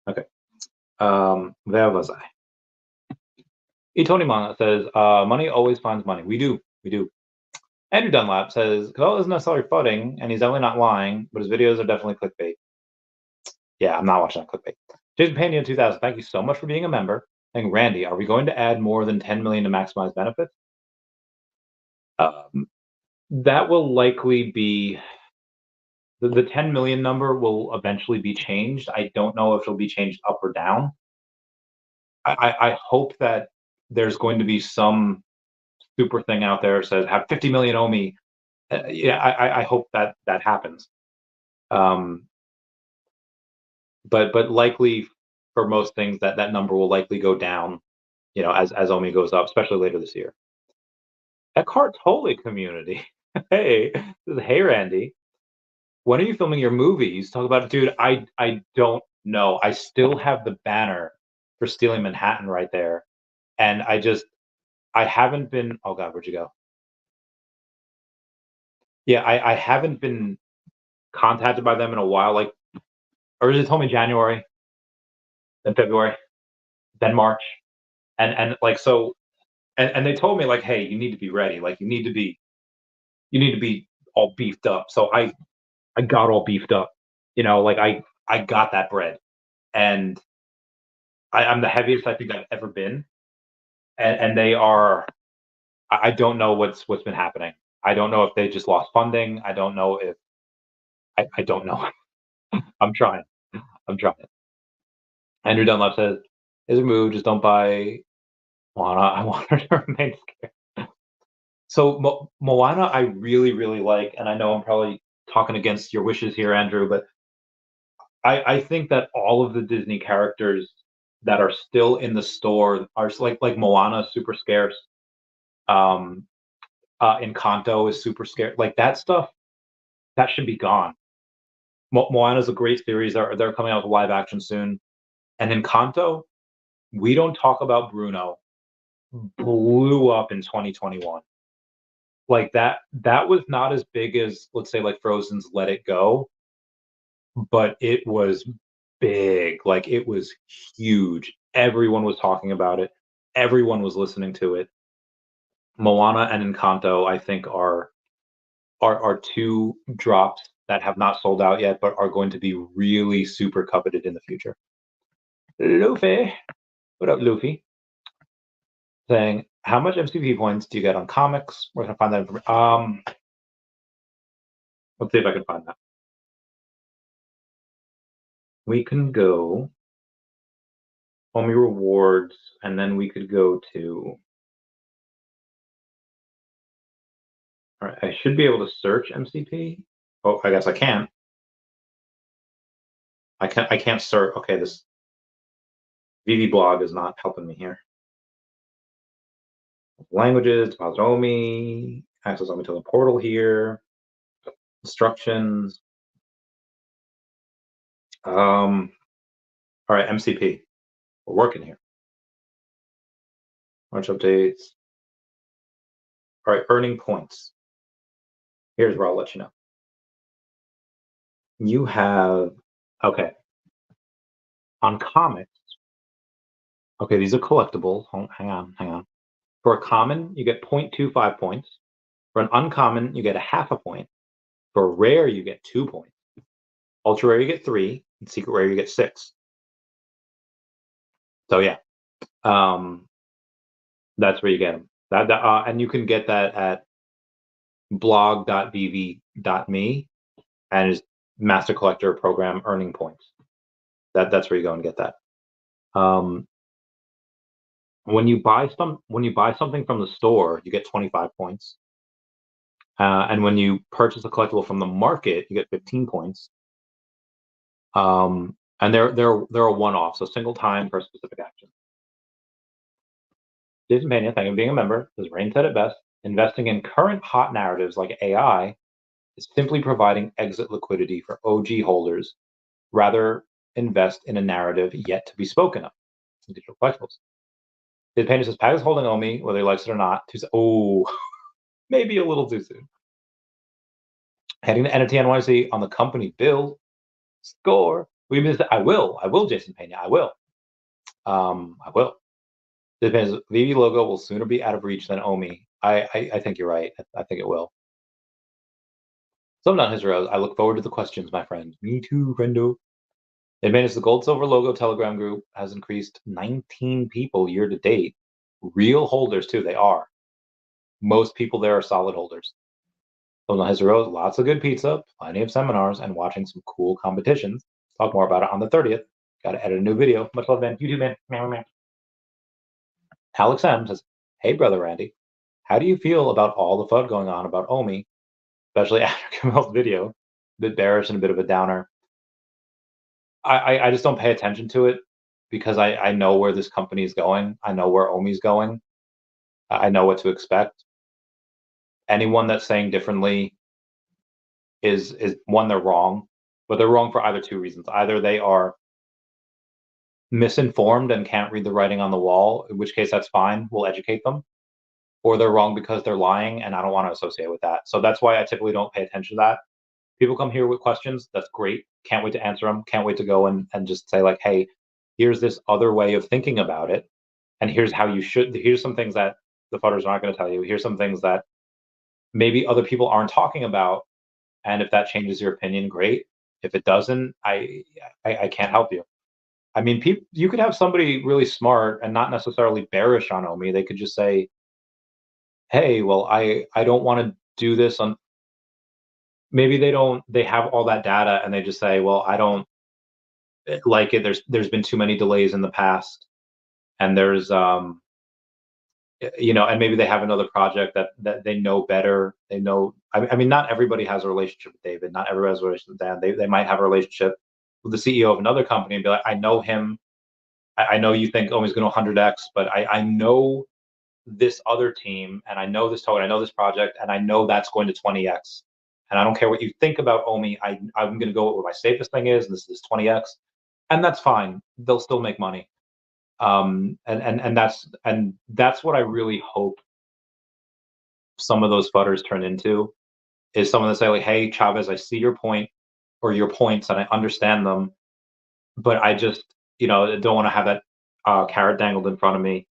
Okay. Where was I? Tony Manga says, money always finds money. We do. Andrew Dunlap says, Cavell isn't necessarily footing, and he's definitely not lying, but his videos are definitely clickbait. Yeah, I'm not watching that clickbait. Jason Pena 2000, thank you so much for being a member. And Randy, are we going to add more than 10 million to maximize benefits? That will likely be the 10 million number will eventually be changed. I don't know if it'll be changed up or down. I hope that there's going to be some super thing out there that says have 50 million OMI. Yeah, I hope that happens. But likely for most things that number will likely go down, as OMI goes up, especially later this year. Eckhart Tolle community. Hey, this is Hey Randy. When are you filming your movie? You talk about it, dude. I don't know. I still have the banner for Stealing Manhattan right there, and I haven't been. Oh God, where'd you go? Yeah, I haven't been contacted by them in a while. Like, originally told me January, then February, then March, and like so, and they told me like, hey, you need to be ready. Like, you need to be all beefed up. So I got all beefed up. Like I got that bread, and I'm the heaviest I think I've ever been, and they are. I don't know what's been happening. I don't know if they just lost funding. I don't know if I don't know. I'm trying. I'm trying. Andrew Dunlap says, "Is a move. Just don't buy Lana. I want her to remain scared." So Moana, I really, really like, and I know I'm probably talking against your wishes here, Andrew, but I think that all of the Disney characters that are still in the store are like Moana is super scarce. Um, Encanto is super scarce. Like that stuff that should be gone. Moana is a great series. They're coming out with live action soon, and Encanto. We don't talk about Bruno. Blew up in 2021. Like that was not as big as, let's say, like Frozen's Let It Go, but it was big. Like it was huge. Everyone was talking about it. Everyone was listening to it. Moana and Encanto, I think, are two drops that have not sold out yet, but are going to be really super coveted in the future. Luffy, what up, Luffy? Saying, how much MCP points do you get on comics? We're gonna find that information. Let's see if I can find that. We can go OMI rewards, and then we could go to. All right, I should be able to search MCP. Oh, I guess I can't. I can't search. Okay, this VV blog is not helping me here. Languages, deposit OMI, access OMI to the portal here. Instructions. All right, MCP. We're working here. Launch updates. All right, earning points. Here's where I'll let you know. You have, okay, on comics. Okay, these are collectibles. Hang on. For a common, you get 0.25 points. For an uncommon, you get a half a point. For rare, you get 2 points. Ultra rare, you get 3. And secret rare, you get 6. So yeah, that's where you get them. And you can get that at blog.vv.me and is Master Collector Program earning points. That's where you go and get that. When you buy something from the store, you get 25 points. And when you purchase a collectible from the market, you get 15 points. And they're a one-off, so single time for a specific action. Jason Pena, thank you for being a member. As Rain said it best, investing in current hot narratives like AI is simply providing exit liquidity for OG holders. Rather invest in a narrative yet to be spoken of. Digital collectibles. Jason Pena says, Pat is holding OMI, whether he likes it or not. Maybe a little too soon. Heading to NFT NYC on the company bill. Score. We missed it. I will, Jason Pena. I will. The VV logo will sooner be out of reach than OMI. I think you're right. I think it will. Sometime Israel, I look forward to the questions, my friend. Me too, friendo. It managed the gold silver logo Telegram group has increased 19 people year to date. Real holders too, they are. Most people there are solid holders. Sometime Israel, lots of good pizza, plenty of seminars, and watching some cool competitions. Talk more about it on the 30th. Got to edit a new video. Much love, man. YouTube, man. Alex M says, hey, brother Randy, how do you feel about all the FUD going on about OMI, especially after Kamel's video? A bit bearish and a bit of a downer. I just don't pay attention to it because I know where this company is going. I know where OMI is going. I know what to expect. Anyone that's saying differently is one, they're wrong, but they're wrong for either two reasons. Either they are misinformed and can't read the writing on the wall, in which case that's fine. We'll educate them. Or they're wrong because they're lying, and I don't want to associate with that. So that's why I typically don't pay attention to that. People come here with questions. That's great. Can't wait to answer them. Can't wait to go and just say like, hey, here's this other way of thinking about it. And here's how you should, here's some things that the fudders are not going to tell you. Here's some things that maybe other people aren't talking about. And if that changes your opinion, great. If it doesn't, I can't help you. I mean, you could have somebody really smart and not necessarily bearish on OMI. They could just say, hey, well, I don't want to do this on, maybe they have all that data and they just say, well, I don't like it. There's been too many delays in the past, and there's you know, and maybe they have another project that they know better. They know, I mean, not everybody has a relationship with David. Not everybody has a relationship with Dan. They might have a relationship with the CEO of another company and be like, I know him. I know you think OMI's going to 100x, but I know this other team, and I know this token, I know this project, and I know that's going to 20x. And I don't care what you think about OMI. I'm going to go with what my safest thing is, and this is 20x, and that's fine. They'll still make money. And that's what I really hope some of those fudders turn into, is someone that say like, hey, Chavez, I see your point or your points, and I understand them, but I just, you know, don't want to have that carrot dangled in front of me.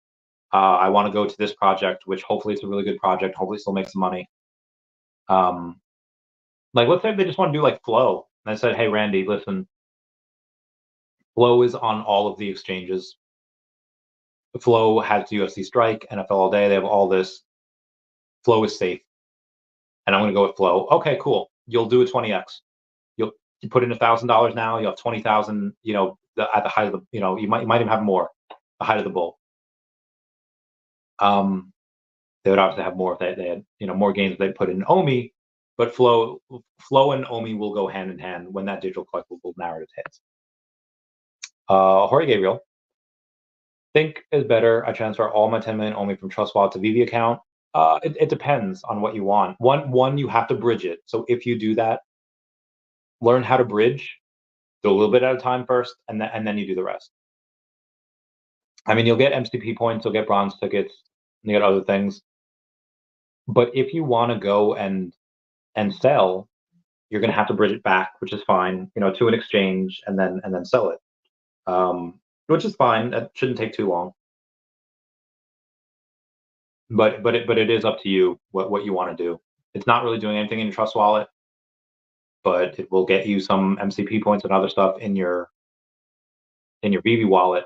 I want to go to this project, which hopefully it's a really good project. Hopefully, still make some money. Like, let's say they just want to do like Flow, and I said, hey, Randy, listen, Flow is on all of the exchanges. Flow has UFC Strike, NFL All Day. They have all this. Flow is safe, and I'm going to go with Flow. Okay, cool. You'll do a 20x. You put in $1,000 now. You have 20,000. You know, at the height of the, you know, you might even have more. The height of the bull. They would obviously have more if they had, you know, more gains they put in OMI, but Flow and OMI will go hand in hand when that digital collectible narrative hits. Jorge Gabriel, think is better. I transfer all my 10 million OMI from Trust Wallet to Veve account. It depends on what you want. One, you have to bridge it. So if you do that, learn how to bridge. Do a little bit at a time first, and then you do the rest. I mean, you'll get MCP points, you'll get bronze tickets, and you get other things. But if you want to go and sell, you're going to have to bridge it back, which is fine, you know, to an exchange, and then sell it, which is fine. That shouldn't take too long. But it is up to you what you want to do. It's not really doing anything in your Trust Wallet, but it will get you some MCP points and other stuff in your Veve wallet.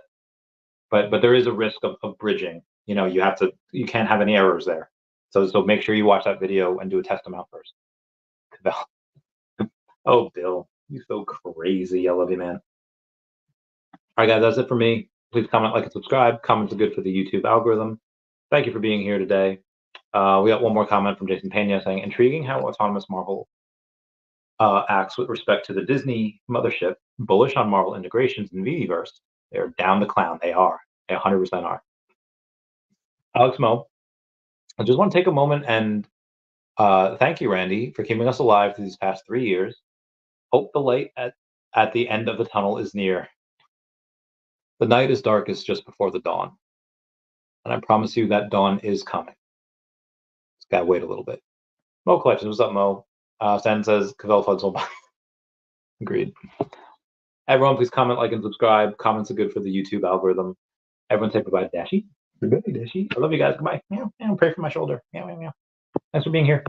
But there is a risk of bridging. You know, you can't have any errors there. So make sure you watch that video and do a test amount first. Oh, Bill, you're so crazy. I love you, man. All right, guys, that's it for me. Please comment, like, and subscribe. Comments are good for the YouTube algorithm. Thank you for being here today. We got one more comment from Jason Pena saying, intriguing how autonomous Marvel acts with respect to the Disney mothership, bullish on Marvel integrations in Veveverse. They're down the clown. They are. They 100% are. Alex Mo, I just want to take a moment and thank you, Randy, for keeping us alive through these past 3 years. Hope the light at the end of the tunnel is near. The night is darkest just before the dawn. And I promise you that dawn is coming. Just gotta wait a little bit. Mo Collections, what's up, Mo? Stan says, Cavell Funds will buy. Agreed. Everyone, please comment, like, and subscribe. Comments are good for the YouTube algorithm. Everyone say goodbye to Dashi. Goodbye, Dashi. I love you guys. Goodbye. Meow, meow. Pray for my shoulder. Meow, meow, meow. Thanks for being here.